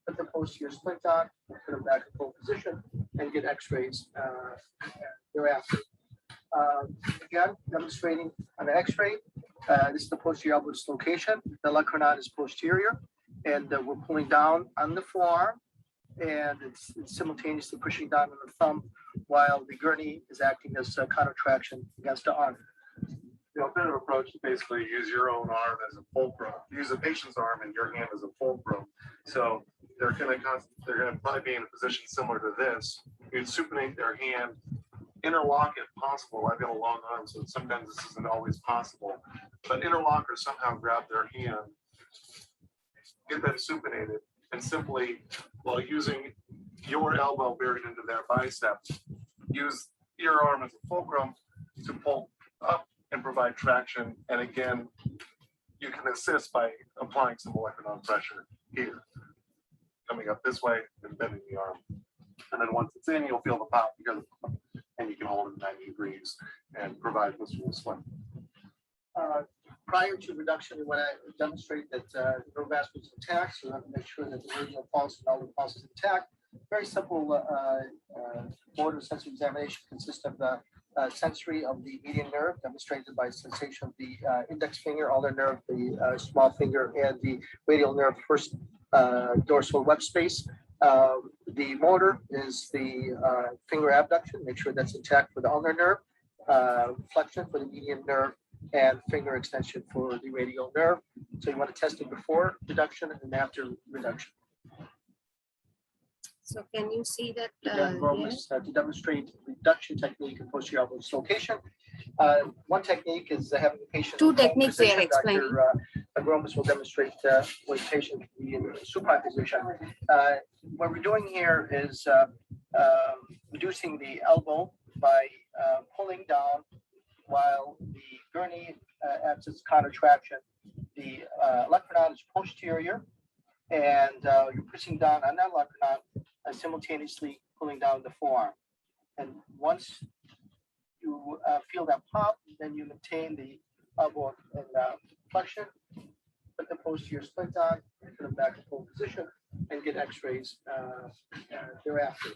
put the posterior splint on, put it back in full position, and get x-rays thereafter. Again, demonstrating on the x-ray, this is the posterior elbow dislocation. The olecranon is posterior, and we're pulling down on the forearm, and it's simultaneously pushing down on the thumb while the gurney is acting as a countertraction against the arm. The alternative approach is basically use your own arm as a fulcrum. Use the patient's arm and your hand as a fulcrum. So they're going to probably be in a position similar to this. You'd supinate their hand, interlock if possible. I've got a long arm, so sometimes this isn't always possible. But interlock or somehow grab their hand, get them supinated, and simply, while using your elbow buried into their bicep, use your arm as a fulcrum to pull up and provide traction. And again, you can assist by applying some olecranon pressure here, coming up this way and bending the arm. And then once it's in, you'll feel the pop, and you can hold it 90 degrees and provide visceral swing. Prior to reduction, we want to demonstrate that the neurovascular is intact, so we have to make sure that the radial pulse and all the pulse is intact. Very simple motor sensory examination consists of the sensory of the median nerve, demonstrated by sensation of the index finger, ulnar nerve, the small finger, and the radial nerve, first dorsal web space. The motor is the finger abduction, make sure that's intact for the ulnar nerve, flexion for the median nerve, and finger extension for the radial nerve. So you want to test it before reduction and after reduction. So can you see that? To demonstrate reduction technique and posterior elbow dislocation. One technique is having the patient. Two techniques they are explaining. Dr. Agromas will demonstrate when the patient can be in supine position. What we're doing here is reducing the elbow by pulling down while the gurney adds its contraction. The olecranon is posterior, and you're pushing down on that olecranon and simultaneously pulling down the forearm. And once you feel that pop, then you maintain the elbow and flexion, put the posterior splint on, put it back in full position, and get x-rays thereafter.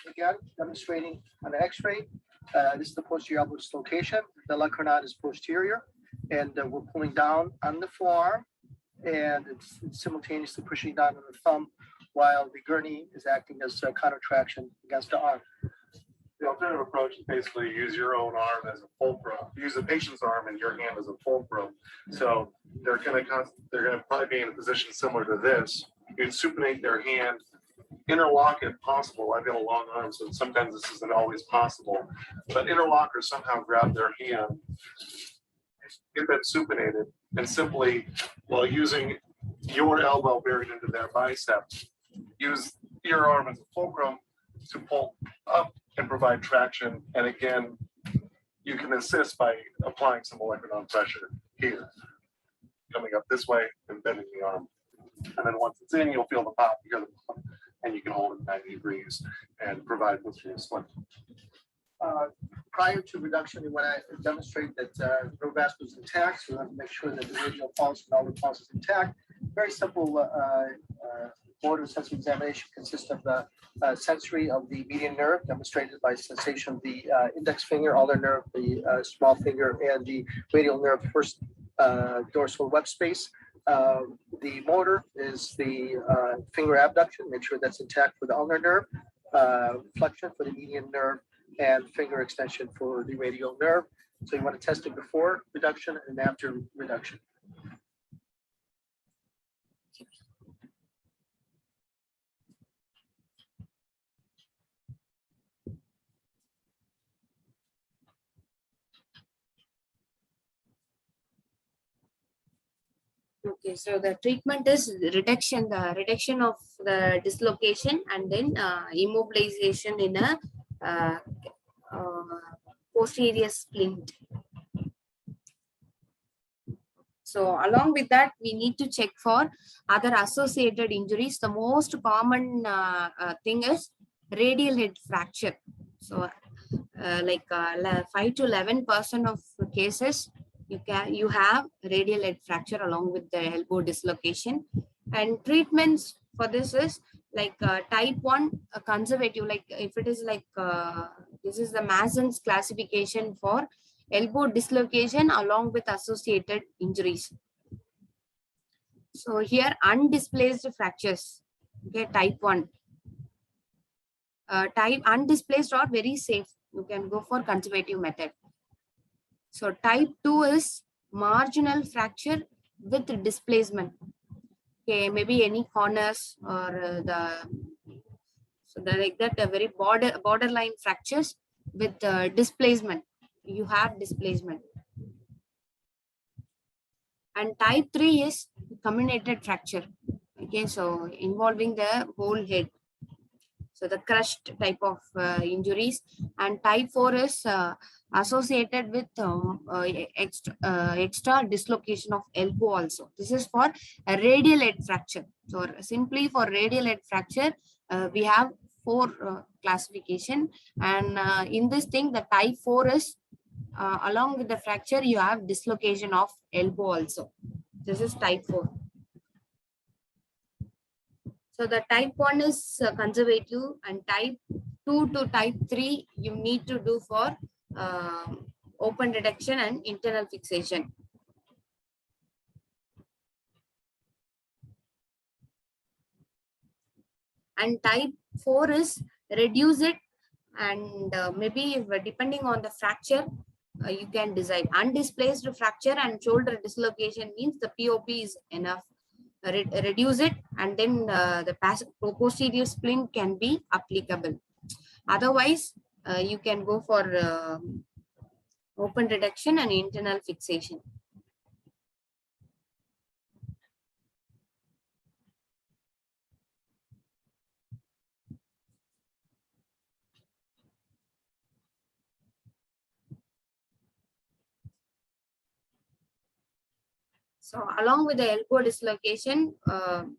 Again, demonstrating on the x-ray, this is the posterior elbow dislocation. The olecranon is posterior, and we're pulling down on the forearm, and it's simultaneously pushing down on the thumb while the gurney is acting as a countertraction against the arm. The alternative approach is basically use your own arm as a fulcrum. Use the patient's arm and your hand as a fulcrum. So they're going to probably be in a position similar to this. You'd supinate their hand, interlock if possible. I've got a long arm, so sometimes this isn't always possible. But interlock or somehow grab their hand, get them supinated, and simply, while using your elbow buried into their bicep, use your arm as a fulcrum to pull up and provide traction. And again, you can assist by applying some olecranon pressure here, coming up this way and bending the arm. And then once it's in, you'll feel the pop, and you can hold it 90 degrees and provide visceral swing. Prior to reduction, we want to demonstrate that the neurovascular is intact, so we have to make sure that the radial pulse and all the pulse is intact. Very simple motor sensory examination consists of the sensory of the median nerve, demonstrated by sensation of the index finger, ulnar nerve, the small finger, and the radial nerve, first dorsal web space. The motor is the finger abduction, make sure that's intact for the ulnar nerve, flexion for the median nerve, and finger extension for the radial nerve. So you want to test it before reduction and after reduction. Okay, so the treatment is reduction of the dislocation, and then immobilization in a posterior splint. So along with that, we need to check for other associated injuries. The most common thing is radial head fracture. So 5 to 11% of cases you have radial head fracture along with the elbow dislocation. And treatments for this is like type 1 conservative, like if it is like this is the Mason's classification for elbow dislocation along with associated injuries. So here undisplaced fractures, okay, type 1. Type undisplaced are very safe. You can go for conservative method. So type 2 is marginal fracture with displacement. Okay, maybe any corners or like that, a very borderline fractures with displacement. You have displacement. And type 3 is comminuted fracture. Okay, so involving the whole head. So the crushed type of injuries. And type 4 is associated with extra dislocation of elbow also. This is for a radial head fracture. So simply for radial head fracture, we have 4 classification. And in this thing, the type 4 is along with the fracture, you have dislocation of elbow also. This is type 4. So the type 1 is conservative, and type 2 to type 3 you need to do for open reduction and internal fixation. And type 4 is reduce it, and maybe if, depending on the fracture, you can decide. Undisplaced fracture and shoulder dislocation means the POP is enough. Reduce it, and then the posterior splint can be applicable. Otherwise, you can go for open reduction and internal fixation. So along with the elbow dislocation,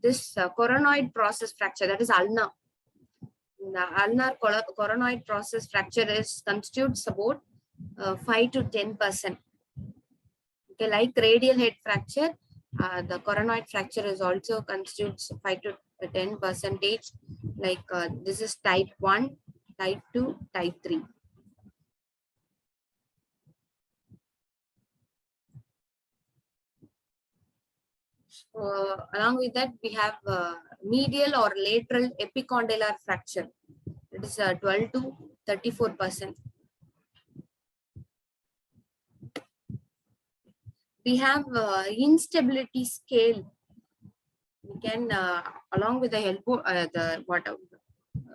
this coronoid process fracture, that is ulnar. The ulnar coronoid process fracture constitutes about 5 to 10%. Okay, like radial head fracture, the coronoid fracture is also constitutes 5 to 10%. Like this is type 1, type 2, type 3. Along with that, we have medial or lateral epicondylar fracture. It is 12 to 34%. We have instability scale. We can, along with the elbow,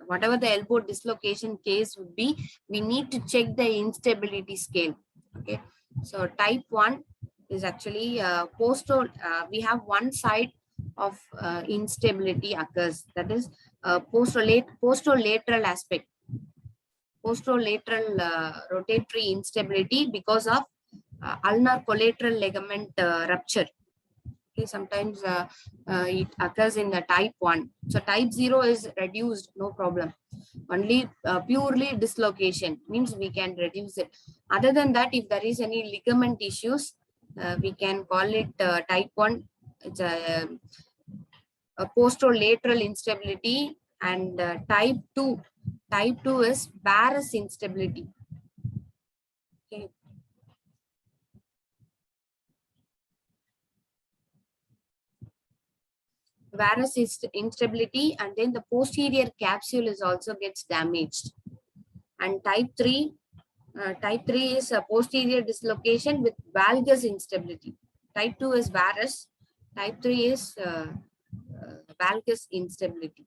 whatever the elbow dislocation case would be, we need to check the instability scale. Okay, so type 1 is actually we have one side of instability occurs, that is posterolateral aspect, posterolateral rotatory instability because of ulnar collateral ligament rupture. Okay, sometimes it occurs in the type 1. So type 0 is reduced, no problem. Only purely dislocation means we can reduce it. Other than that, if there is any ligament issues, we can call it type 1. It's a posterolateral instability. And type 2 is varus instability. Okay. Varus instability, and then the posterior capsule is also gets damaged. And type 3 is a posterior dislocation with valgus instability. Type 2 is varus. Type 3 is valgus instability.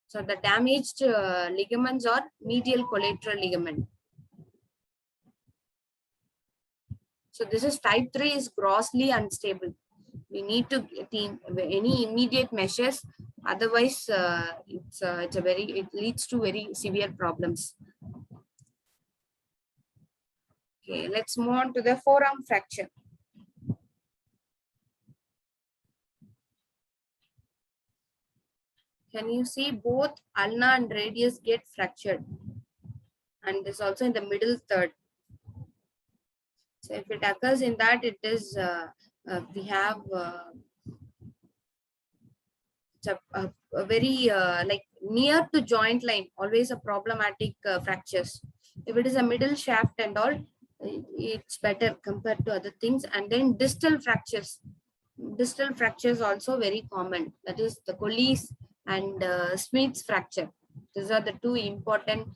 So the damaged ligaments are medial collateral ligament. So this is type 3 is grossly unstable. We need to get in any immediate measures. Otherwise, it leads to very severe problems. Okay, let's move on to the forearm fracture. Can you see both ulna and radius get fractured? And this also in the middle third. So if it occurs in that, it is we have a very like near to joint line, always a problematic fractures. If it is a middle shaft and all, it's better compared to other things. And then distal fractures. Distal fractures also very common. That is the Colles and Smith's fracture. These are the two important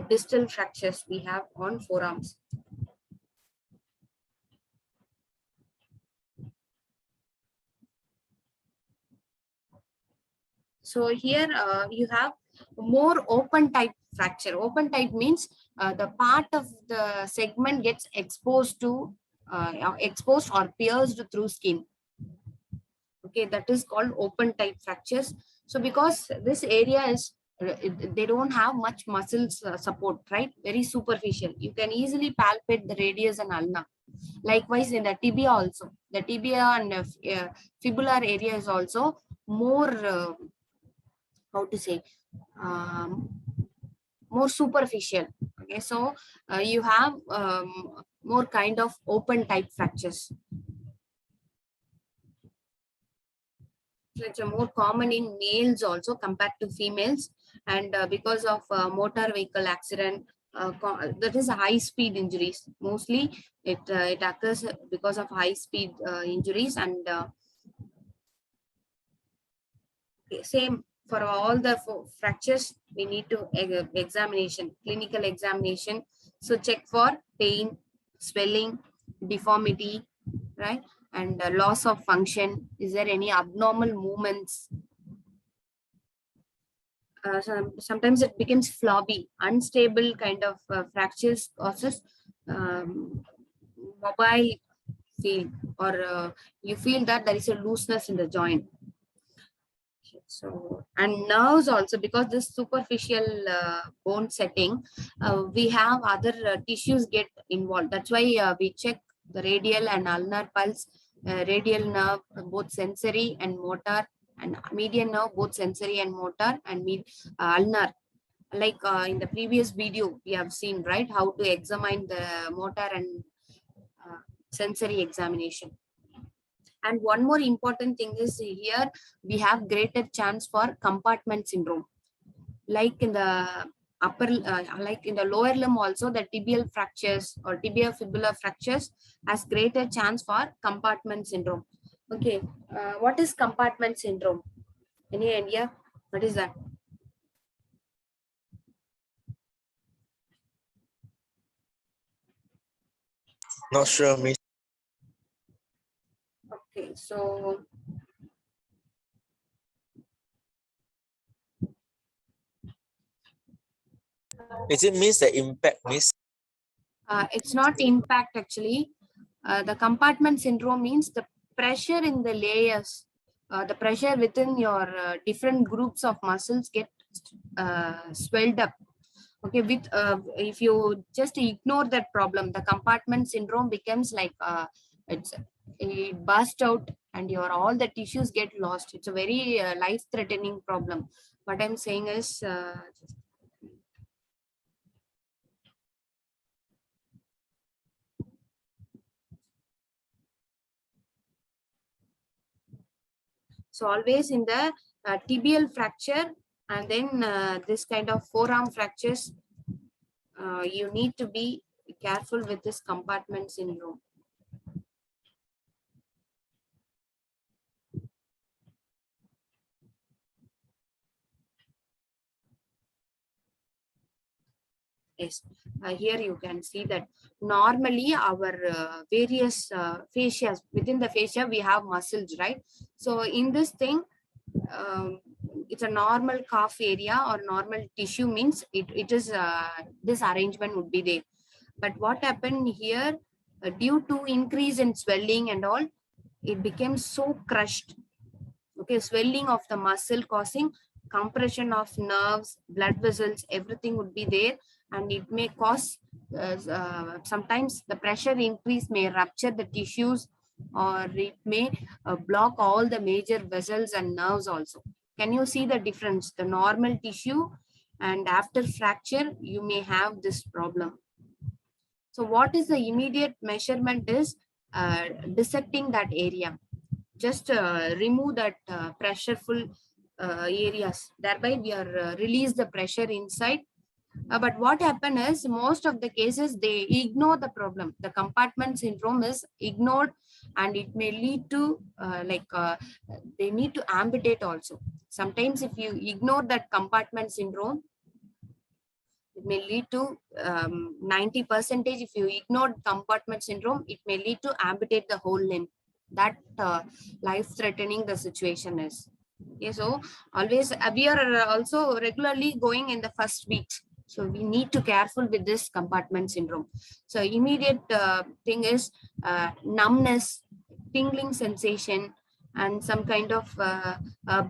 distal fractures we have on forearms. So here you have more open type fracture. Open type means the part of the segment gets exposed to exposed or pierced through skin. Okay, that is called open type fractures. So because this area is they don't have much muscles support, right? Very superficial. You can easily palpate the radius and ulna. Likewise in the tibia also. The tibia and fibular area is also more how to say more superficial. Okay, so you have more kind of open type fractures. So it's more common in males also compared to females, and because of motor vehicle accident, that is high speed injuries. Mostly it occurs because of high speed injuries, and same for all the fractures. We need to examination, clinical examination. So check for pain, swelling, deformity, right? And loss of function. Is there any abnormal movements? Sometimes it becomes floppy, unstable kind of fractures causes mobile feel, or you feel that there is a looseness in the joint. So, and nerves also, because this superficial bone setting, we have other tissues get involved. That's why we check the radial and ulnar pulse, radial nerve, both sensory and motor, and median nerve, both sensory and motor, and ulnar. Like in the previous video, we have seen, right, how to examine the motor and sensory examination. And one more important thing is here we have greater chance for compartment syndrome. Like in the upper, like in the lower limb also, the tibial fractures or tibiofibular fractures has greater chance for compartment syndrome. Okay, what is compartment syndrome? Any idea? What is that? Not sure, Miss. Okay, so Is it means the impact, Miss? it's not impact actually. The compartment syndrome means the pressure in the layers, the pressure within your different groups of muscles get swelled up. Okay, with if you just ignore that problem, the compartment syndrome becomes like it burst out and your all the tissues get lost. It's a very life-threatening problem. What I'm saying is so always in the tibial fracture, and then this kind of forearm fractures, you need to be careful with this compartment syndrome. Yes, here you can see that normally our various fascias, within the fascia we have muscles, right? So in this thing, it's a normal calf area or normal tissue, means it is this arrangement would be there. But what happened here, due to increase in swelling and all, it became so crushed. Okay, swelling of the muscle causing compression of nerves, blood vessels, everything would be there, and it may cause sometimes the pressure increase may rupture the tissues, or it may block all the major vessels and nerves also. Can you see the difference? The normal tissue and after fracture, you may have this problem. So what is the immediate measurement is dissecting that area. Just remove that pressureful areas. Thereby we are release the pressure inside. But what happen is most of the cases they ignore the problem. The compartment syndrome is ignored, and it may lead to they need to amputate also. Sometimes if you ignore that compartment syndrome, it may lead to 90%. If you ignore compartment syndrome, it may lead to amputate the whole limb. That life-threatening the situation is. Okay, so always we are also regularly going in the first weeks. So we need to careful with this compartment syndrome. So immediate thing is numbness, tingling sensation, and some kind of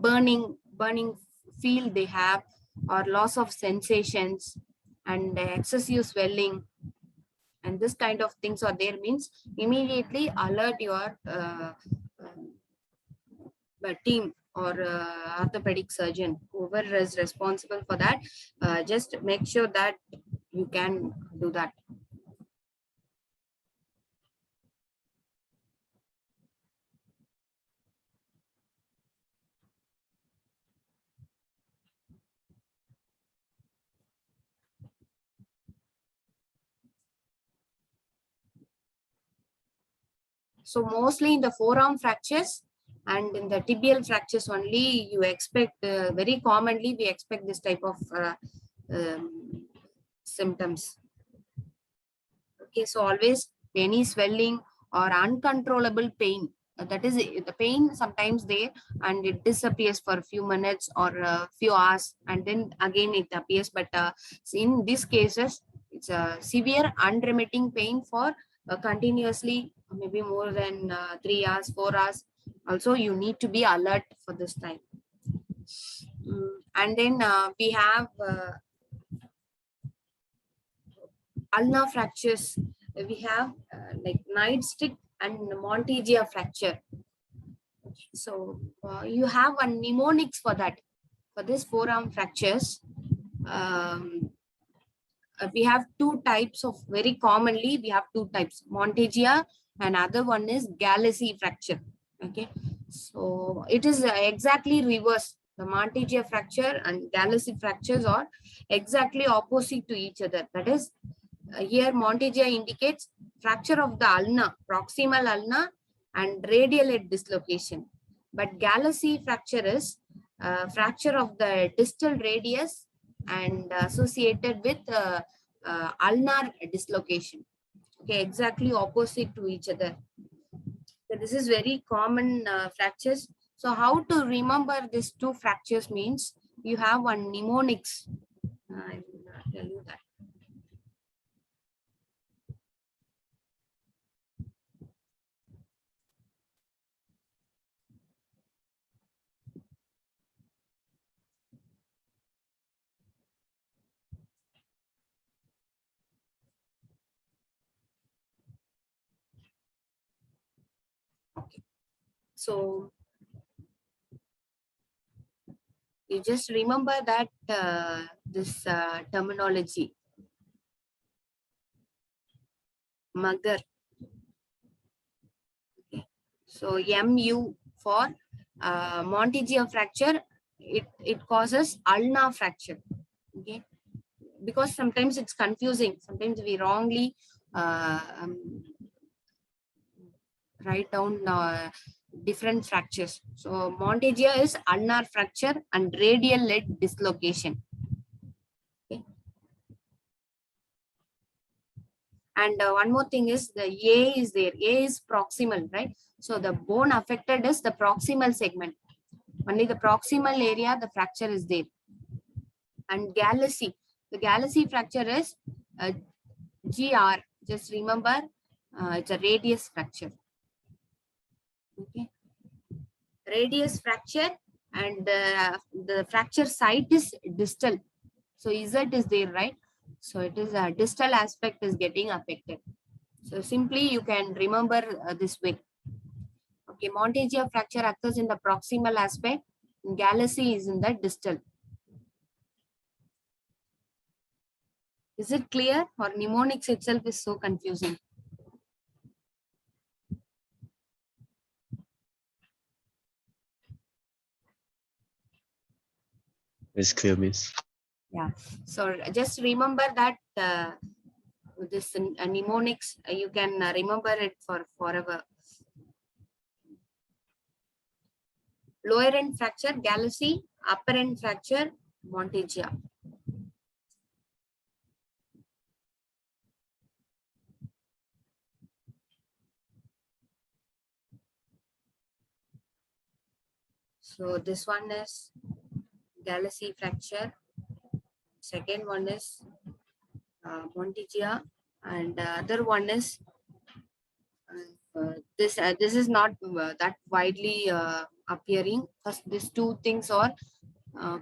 burning feel they have, or loss of sensations, and excessive swelling, and this kind of things are there, means immediately alert your team or orthopedic surgeon, whoever is responsible for that. Just make sure that you can do that. So mostly in the forearm fractures and in the tibial fractures only, you expect very commonly we expect this type of symptoms. Okay, so always any swelling or uncontrollable pain. That is the pain sometimes there, and it disappears for a few minutes or a few hours, and then again it appears. But in these cases, it's a severe unremitting pain for continuously, maybe more than 3 hours, 4 hours. Also, you need to be alert for this time. And then we have ulnar fractures. We have like nightstick and Montegia fracture. So you have a mnemonics for that. For this forearm fractures, we have two types of, very commonly we have two types, Montegia, and other one is Galaxy fracture. Okay, so it is exactly reverse. The Montegia fracture and Galaxy fractures are exactly opposite to each other. That is, here Montegia indicates fracture of the ulna, proximal ulna, and radial head dislocation. But Galaxy fracture is fracture of the distal radius and associated with ulnar dislocation. Okay, exactly opposite to each other. So this is very common fractures. So how to remember these two fractures means you have one mnemonics. I will tell you that. Okay. So you just remember that this terminology, mugger. Okay. So MU for Montegia fracture, it causes ulnar fracture. Okay, because sometimes it's confusing. Sometimes we wrongly write down different fractures. So Montegia is ulnar fracture and radial head dislocation. Okay. And one more thing is the A is there. A is proximal, right? So the bone affected is the proximal segment. Only the proximal area, the fracture is there. And Galaxy, the Galaxy fracture is GR. Just remember It's a radius fracture. Okay, radius fracture, and the fracture site is distal. So Z is there, right? So it is a distal aspect is getting affected. So simply you can remember this way. Okay, Monteggia fracture occurs in the proximal aspect. Galaxy is in the distal. Is it clear, or mnemonics itself is so confusing? It's clear, Miss. Yeah. So just remember that this mnemonics, you can remember it for forever. Lower end fracture, Galaxy. Upper end fracture, Monteggia. So this one is Galaxy fracture. Second one is Monteggia, and other one is this is not that widely appearing. First, these two things are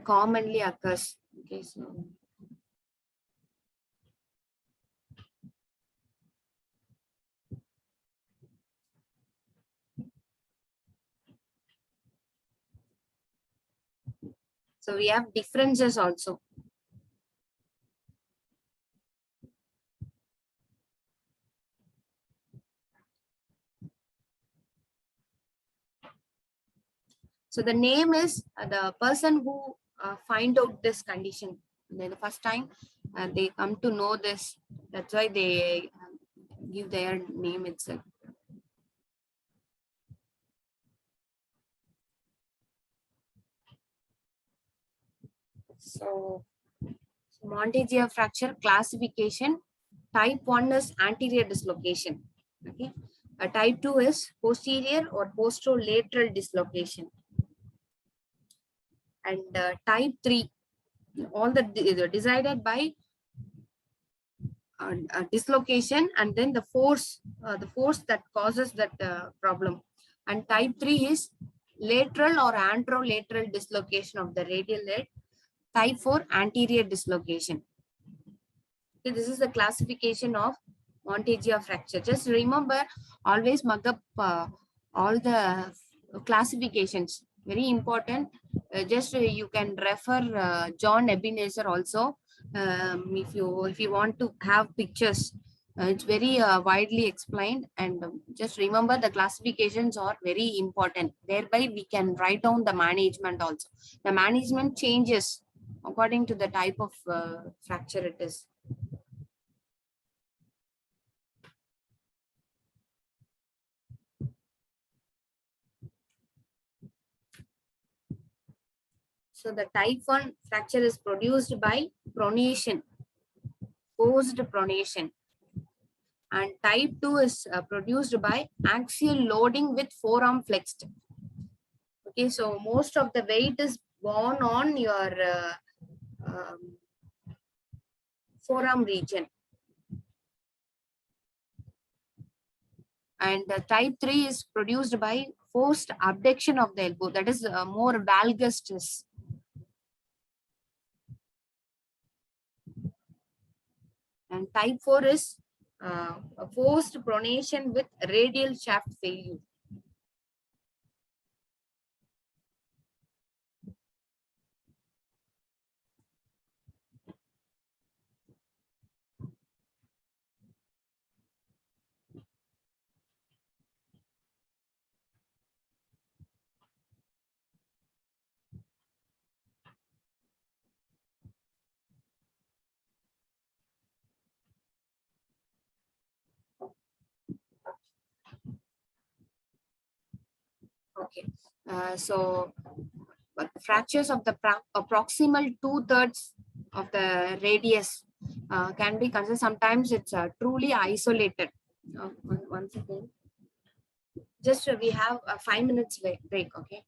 commonly occurs. Okay, so we have differences also. So the name is the person who find out this condition. Then the first time they come to know this, that's why they give their name itself. So Monteggia fracture classification. Type 1 is anterior dislocation. Okay. Type 2 is posterior or posterolateral dislocation. And type 3, all the decided by dislocation and then the force that causes that problem. And type 3 is lateral or anterolateral dislocation of the radial head. Type 4, anterior dislocation. Okay, this is the classification of Monteggia fracture. Just remember, always mug up all the classifications. Very important. Just you can refer John Ebenezer also. If you want to have pictures, it's very widely explained, and just remember the classifications are very important. Thereby we can write down the management also. The management changes according to the type of fracture it is. So the type 1 fracture is produced by pronation, forced pronation. And type 2 is produced by axial loading with forearm flexed. Okay, so most of the weight is borne on your forearm region. And type 3 is produced by forced abduction of the elbow. That is more valgus stress. And type 4 is a forced pronation with radial shaft failure. Okay, so but fractures of the proximal 2/3 of the radius can be considered. Sometimes it's truly isolated. Once again, just we have a 5 minutes break. Okay.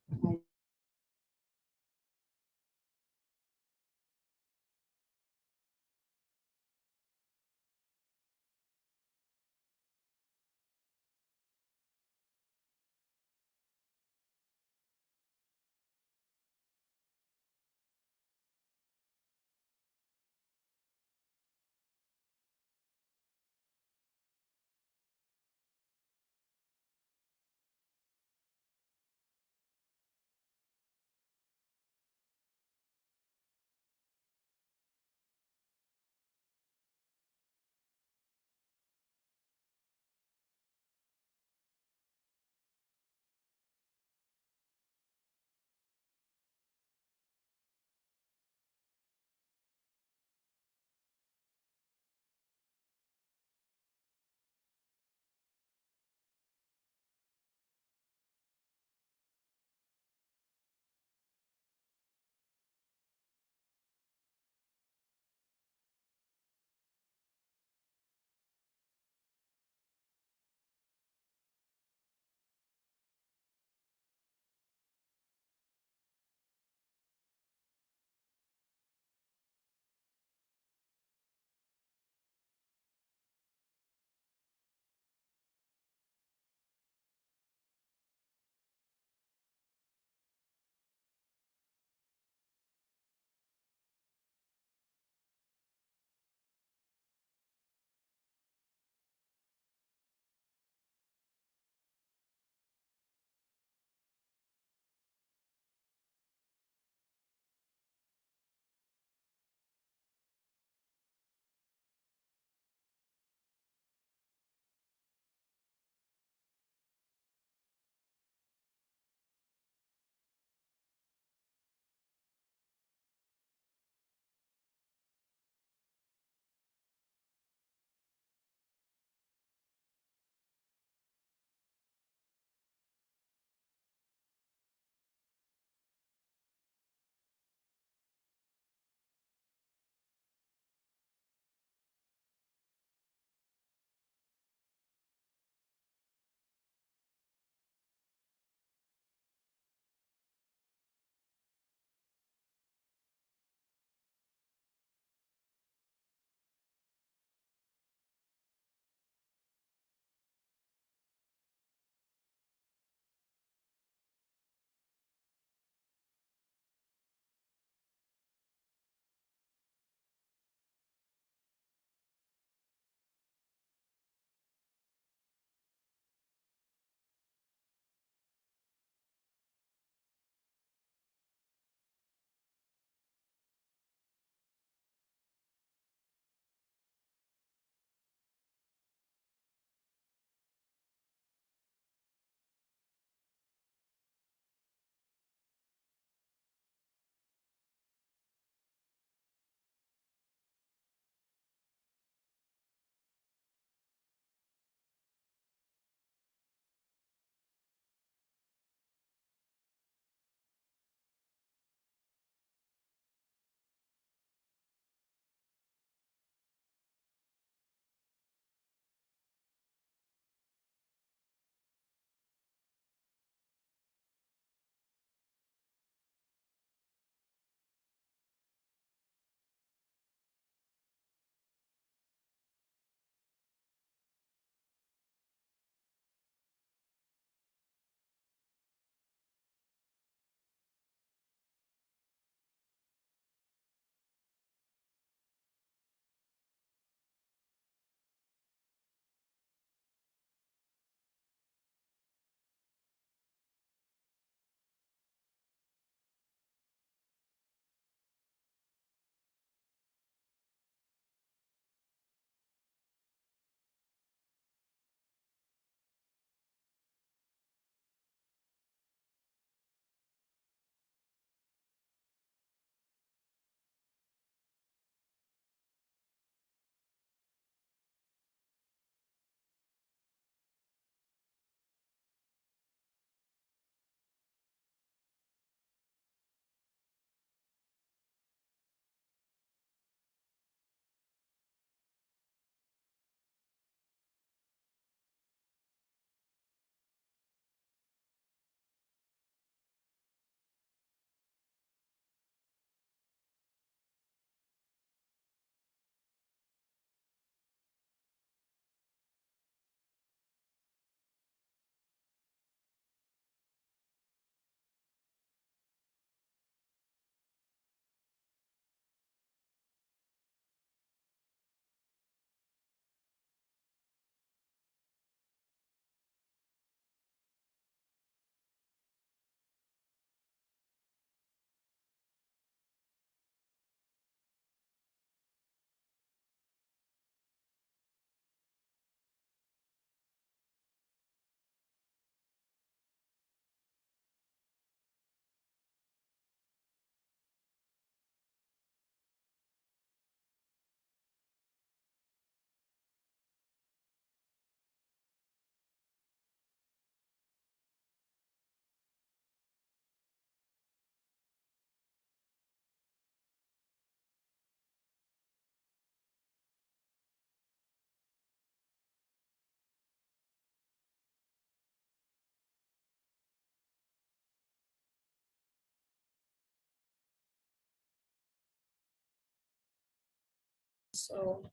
So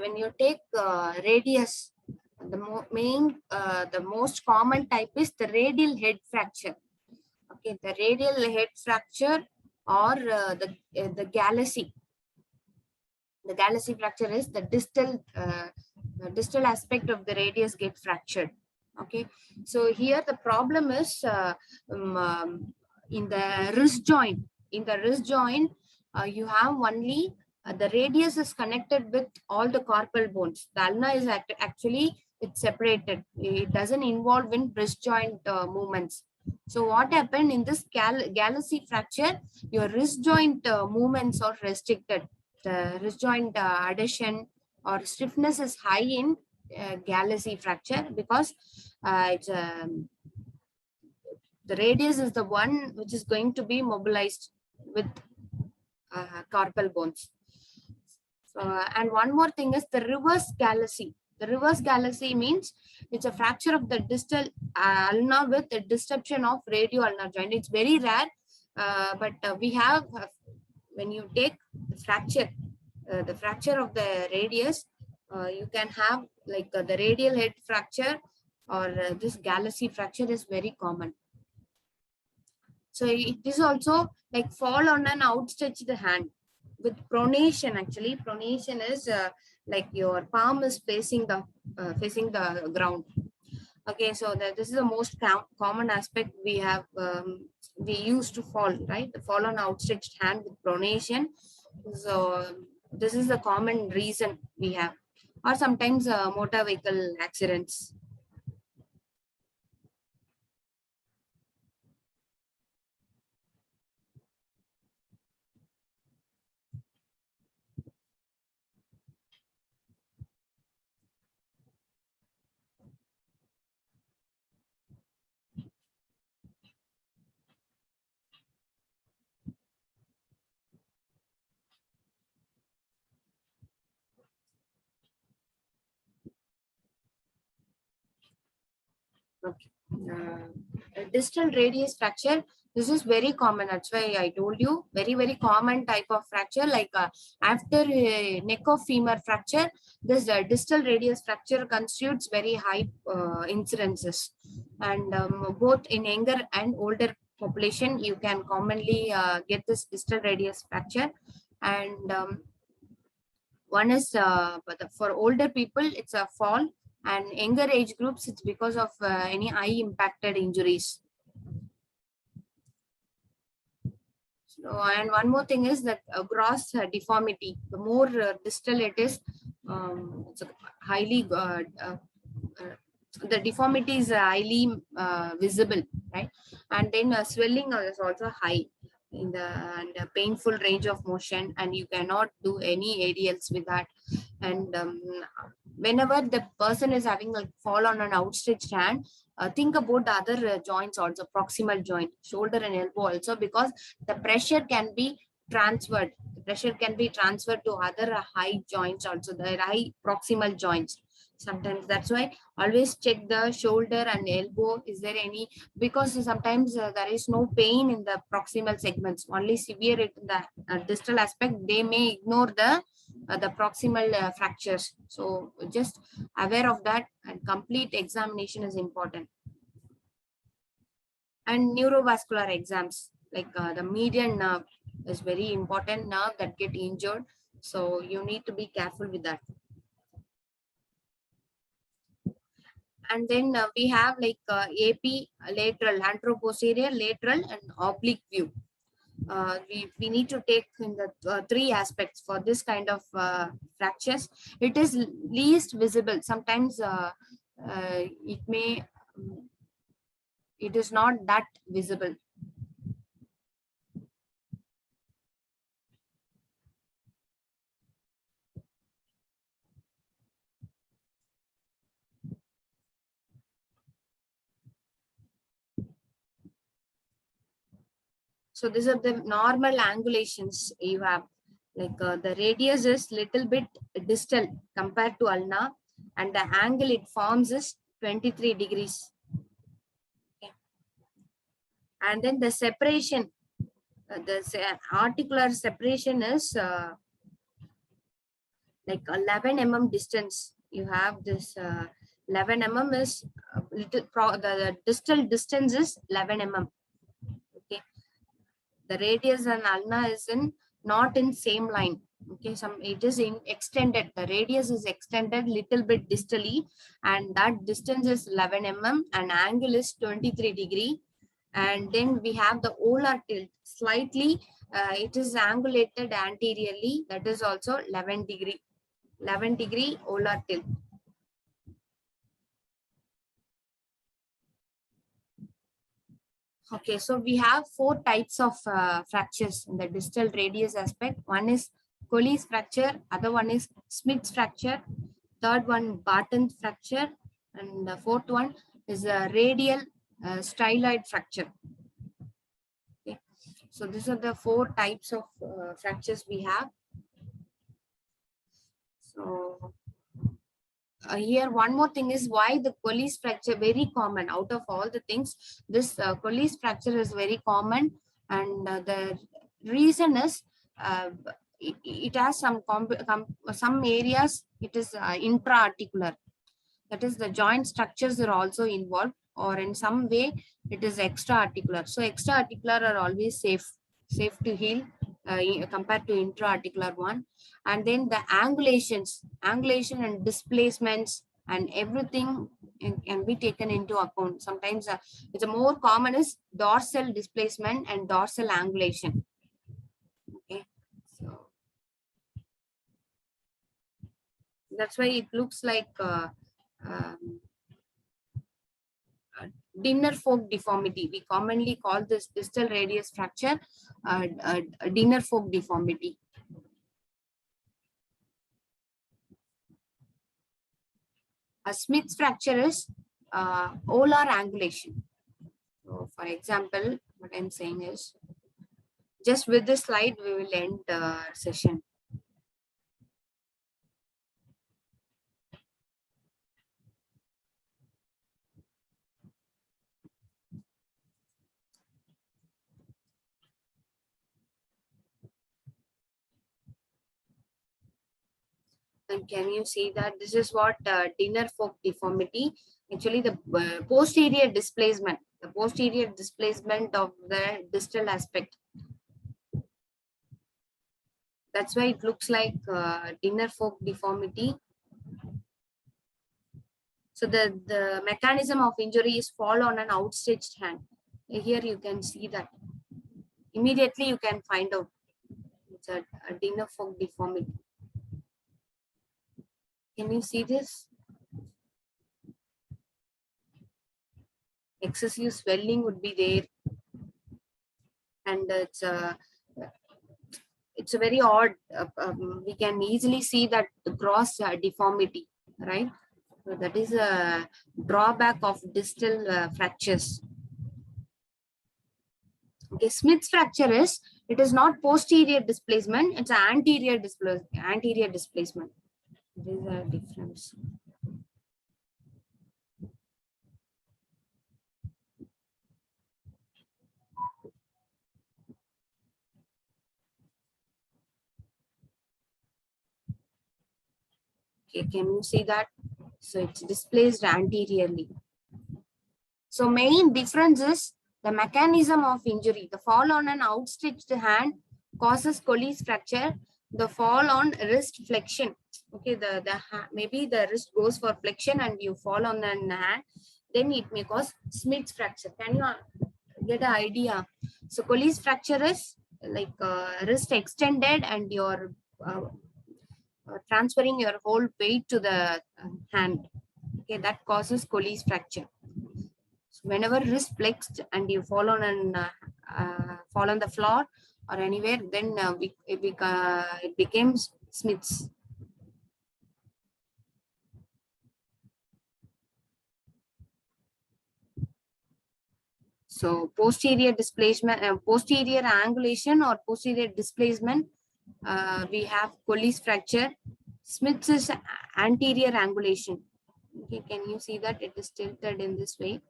when you take radius, the most common type is the radial head fracture. Okay, the radial head fracture or the Galaxy. The Galaxy fracture is the distal aspect of the radius get fractured. Okay, so here the problem is in the wrist joint. In the wrist joint, you have only the radius is connected with all the carpal bones. The ulna is actually it's separated. It doesn't involve in wrist joint movements. So what happened in this Galaxy fracture? Your wrist joint movements are restricted. The wrist joint adhesion or stiffness is high in Galaxy fracture because it's the radius is the one which is going to be mobilized with carpal bones. And one more thing is the reverse Galaxy. The reverse Galaxy means it's a fracture of the distal ulna with a disruption of radio-ulnar joint. It's very rare, but we have when you take the fracture of the radius, you can have like the radial head fracture or this Galaxy fracture is very common. So it is also like fall on an outstretched hand with pronation. Actually, pronation is like your palm is facing the ground. Okay, so this is the most common aspect we have. We used to fall, right? Fall on outstretched hand with pronation. So this is the common reason we have, or sometimes motor vehicle accidents. Okay. Distal radius fracture. This is very common. That's why I told you very common type of fracture. Like after neck of femur fracture, this distal radius fracture constitutes very high incidences, and both in younger and older population, you can commonly get this distal radius fracture. And one is for older people, it's a fall. And younger age groups, it's because of any eye impacted injuries. So, and one more thing is that gross deformity. The more distal it is, it's highly the deformity is highly visible, right? And then swelling is also high in the and painful range of motion, and you cannot do any aerials with that. And whenever the person is having like fall on an outstretched hand, think about the other joints also, proximal joint, shoulder and elbow also, because the pressure can be transferred. The pressure can be transferred to other high joints also, the high proximal joints. Sometimes that's why always check the shoulder and elbow. Is there any, because sometimes there is no pain in the proximal segments, only severe in the distal aspect. They may ignore the proximal fractures. So just aware of that, and complete examination is important. And neurovascular exams, like the median nerve is very important nerve that get injured. So you need to be careful with that. And then we have like AP, lateral, anteroposterior, lateral, and oblique view. We need to take in the three aspects for this kind of fractures. It is least visible. Sometimes it is not that visible. So these are the normal angulations you have. Like the radius is little bit distal compared to ulna, and the angle it forms is 23 degrees. And then the separation, articular separation is like 11 mm distance. You have this 11 mm is the distal distance is 11 mm. Okay, the radius and ulna is in not in same line. Okay, it is in extended. The radius is extended little bit distally, and that distance is 11 mm, and angle is 23 degree. And then we have the olar tilt slightly. It is angulated anteriorly. That is also 11 degree. 11 degree olar tilt. Okay, so we have 4 types of fractures in the distal radius aspect. One is Colles fracture, other one is Smith's fracture, third one Barton's fracture, and the fourth one is a radial styloid fracture. Okay, so these are the 4 types of fractures we have. So here one more thing is why the Colles fracture very common. Out of all the things, this Colles fracture is very common, and the reason is it has some areas it is intra-articular. That is, the joint structures are also involved, or in some way it is extra-articular. So extra-articular are always safe to heal compared to intra-articular one. And then the angulation and displacements and everything can be taken into account. Sometimes it's a more common is dorsal displacement and dorsal angulation. Okay, so that's why it looks like dinner fork deformity. We commonly call this distal radius fracture dinner fork deformity. A Smith's fracture is olar angulation. So for example, what I'm saying is, just with this slide, we will end the session. And can you see that this is what dinner fork deformity? Actually, the posterior displacement of the distal aspect. That's why it looks like dinner fork deformity. So the mechanism of injury is fall on an outstretched hand. Here you can see that. Immediately you can find out it's a dinner fork deformity. Can you see this? Excessive swelling would be there, and it's a very odd. We can easily see that the gross deformity, right? So that is a drawback of distal fractures. Okay, Smith's fracture is, it is not posterior displacement; it's an anterior displacement. There is a difference. Okay, can you see that? So it's displaced anteriorly. So main difference is the mechanism of injury. The fall on an outstretched hand causes Colles fracture. The fall on wrist flexion. Okay, maybe the wrist goes for flexion and you fall on an hand, then it may cause Smith's fracture. Can you get an idea? So Colles fracture is like wrist extended and you're transferring your whole weight to the hand. Okay, that causes Colles fracture. So whenever wrist flexed and you fall on the floor or anywhere, then it becomes Smith's. So posterior displacement, posterior angulation or posterior displacement, we have Colles fracture. Smith's is anterior angulation. Okay, can you see that it is tilted in this way?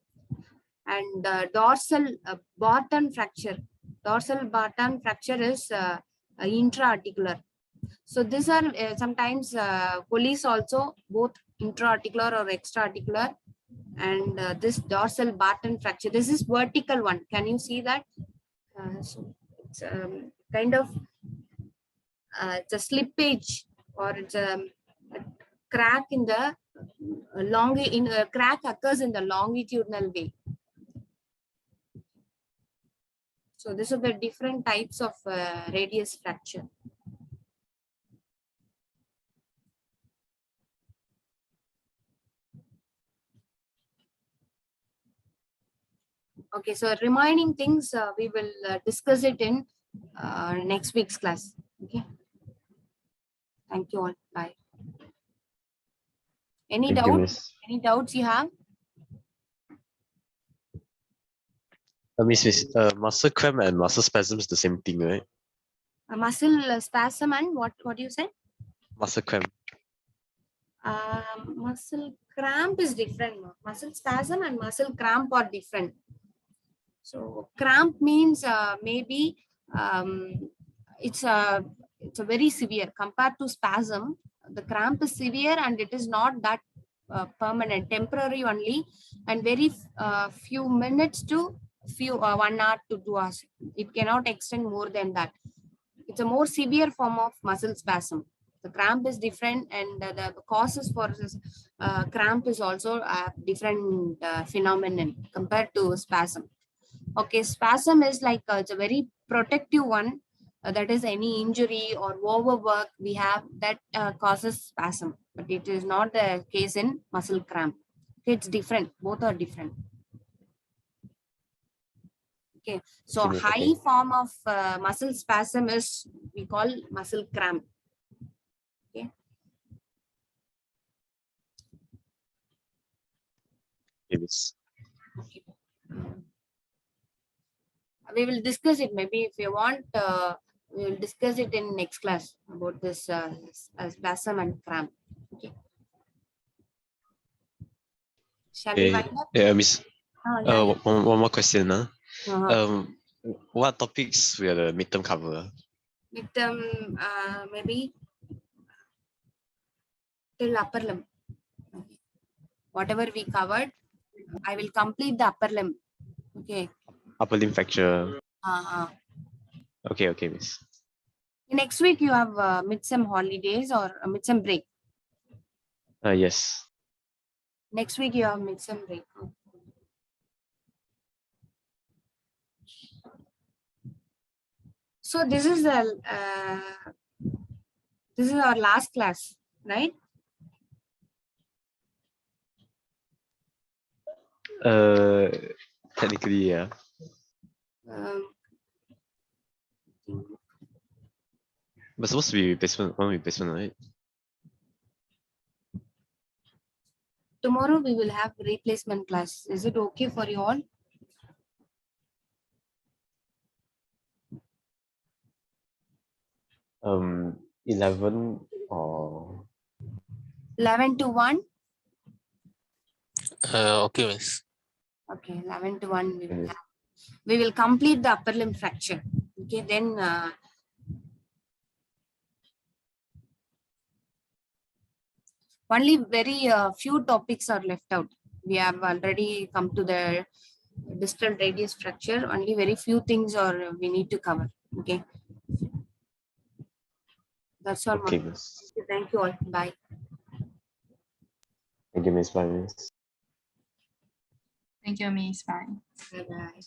And dorsal Barton fracture. Dorsal Barton fracture is intra-articular. So these are sometimes police also both intra-articular or extra-articular. And this dorsal Barton fracture, this is vertical one. Can you see that? So it's kind of it's a slippage, or it's a crack in the crack occurs in the longitudinal way. So these are the different types of radius fracture. Okay, so remaining things we will discuss it in next week's class. Okay. Thank you all. Bye. Any Thank you, doubt? Miss. Any doubts you have? Miss, muscle cramp and muscle spasm is the same thing, right? A muscle spasm and what do you say? Muscle cramp. Muscle cramp is different. Muscle spasm and muscle cramp are different. So cramp means maybe it's a very severe compared to spasm. The cramp is severe and it is not that permanent, temporary only, and very few minutes to few 1 hour to 2 hours. It cannot extend more than that. It's a more severe form of muscle spasm. The cramp is different, and the causes for this cramp is also a different phenomenon compared to spasm. Okay, spasm is like it's a very protective one. That is any injury or overwork we have that causes spasm, but it is not the case in muscle cramp. Okay, it's different. Both are different. Okay, so Okay, Miss, high okay. form of muscle spasm is we call muscle cramp. Okay. Okay, Miss. Okay. We will discuss it. Maybe if you want, we will discuss it in next class about this spasm and cramp. Okay. Shall we Okay. wind up? Yeah, Miss. Yeah. One more question. Uh-huh. What topics will the midterm cover? Midterm, maybe till upper limb. Okay. Whatever we covered, I will complete the upper limb. Okay. Upper limb fracture. Uh-huh. Okay, okay, Miss. Next week you have midsem holidays or a midsem break. Yes. Next week you have midsem break. So this is our last class, right? Technically, yeah. But supposed to be replacement, one replacement, right? Tomorrow we will have replacement class. Is it okay for you all? Um, 11 or 11 to 1? Okay, Miss. Okay, 11 to 1 we will have. We will complete the upper limb fracture. Okay, then only very few topics are left out. We have already come to the distal radius fracture. Only very few things are we need to cover. Okay. That's all. okay, Miss. Thank you all. Bye. Thank you, Miss. Bye, Miss. Thank you, Miss. Bye. Bye.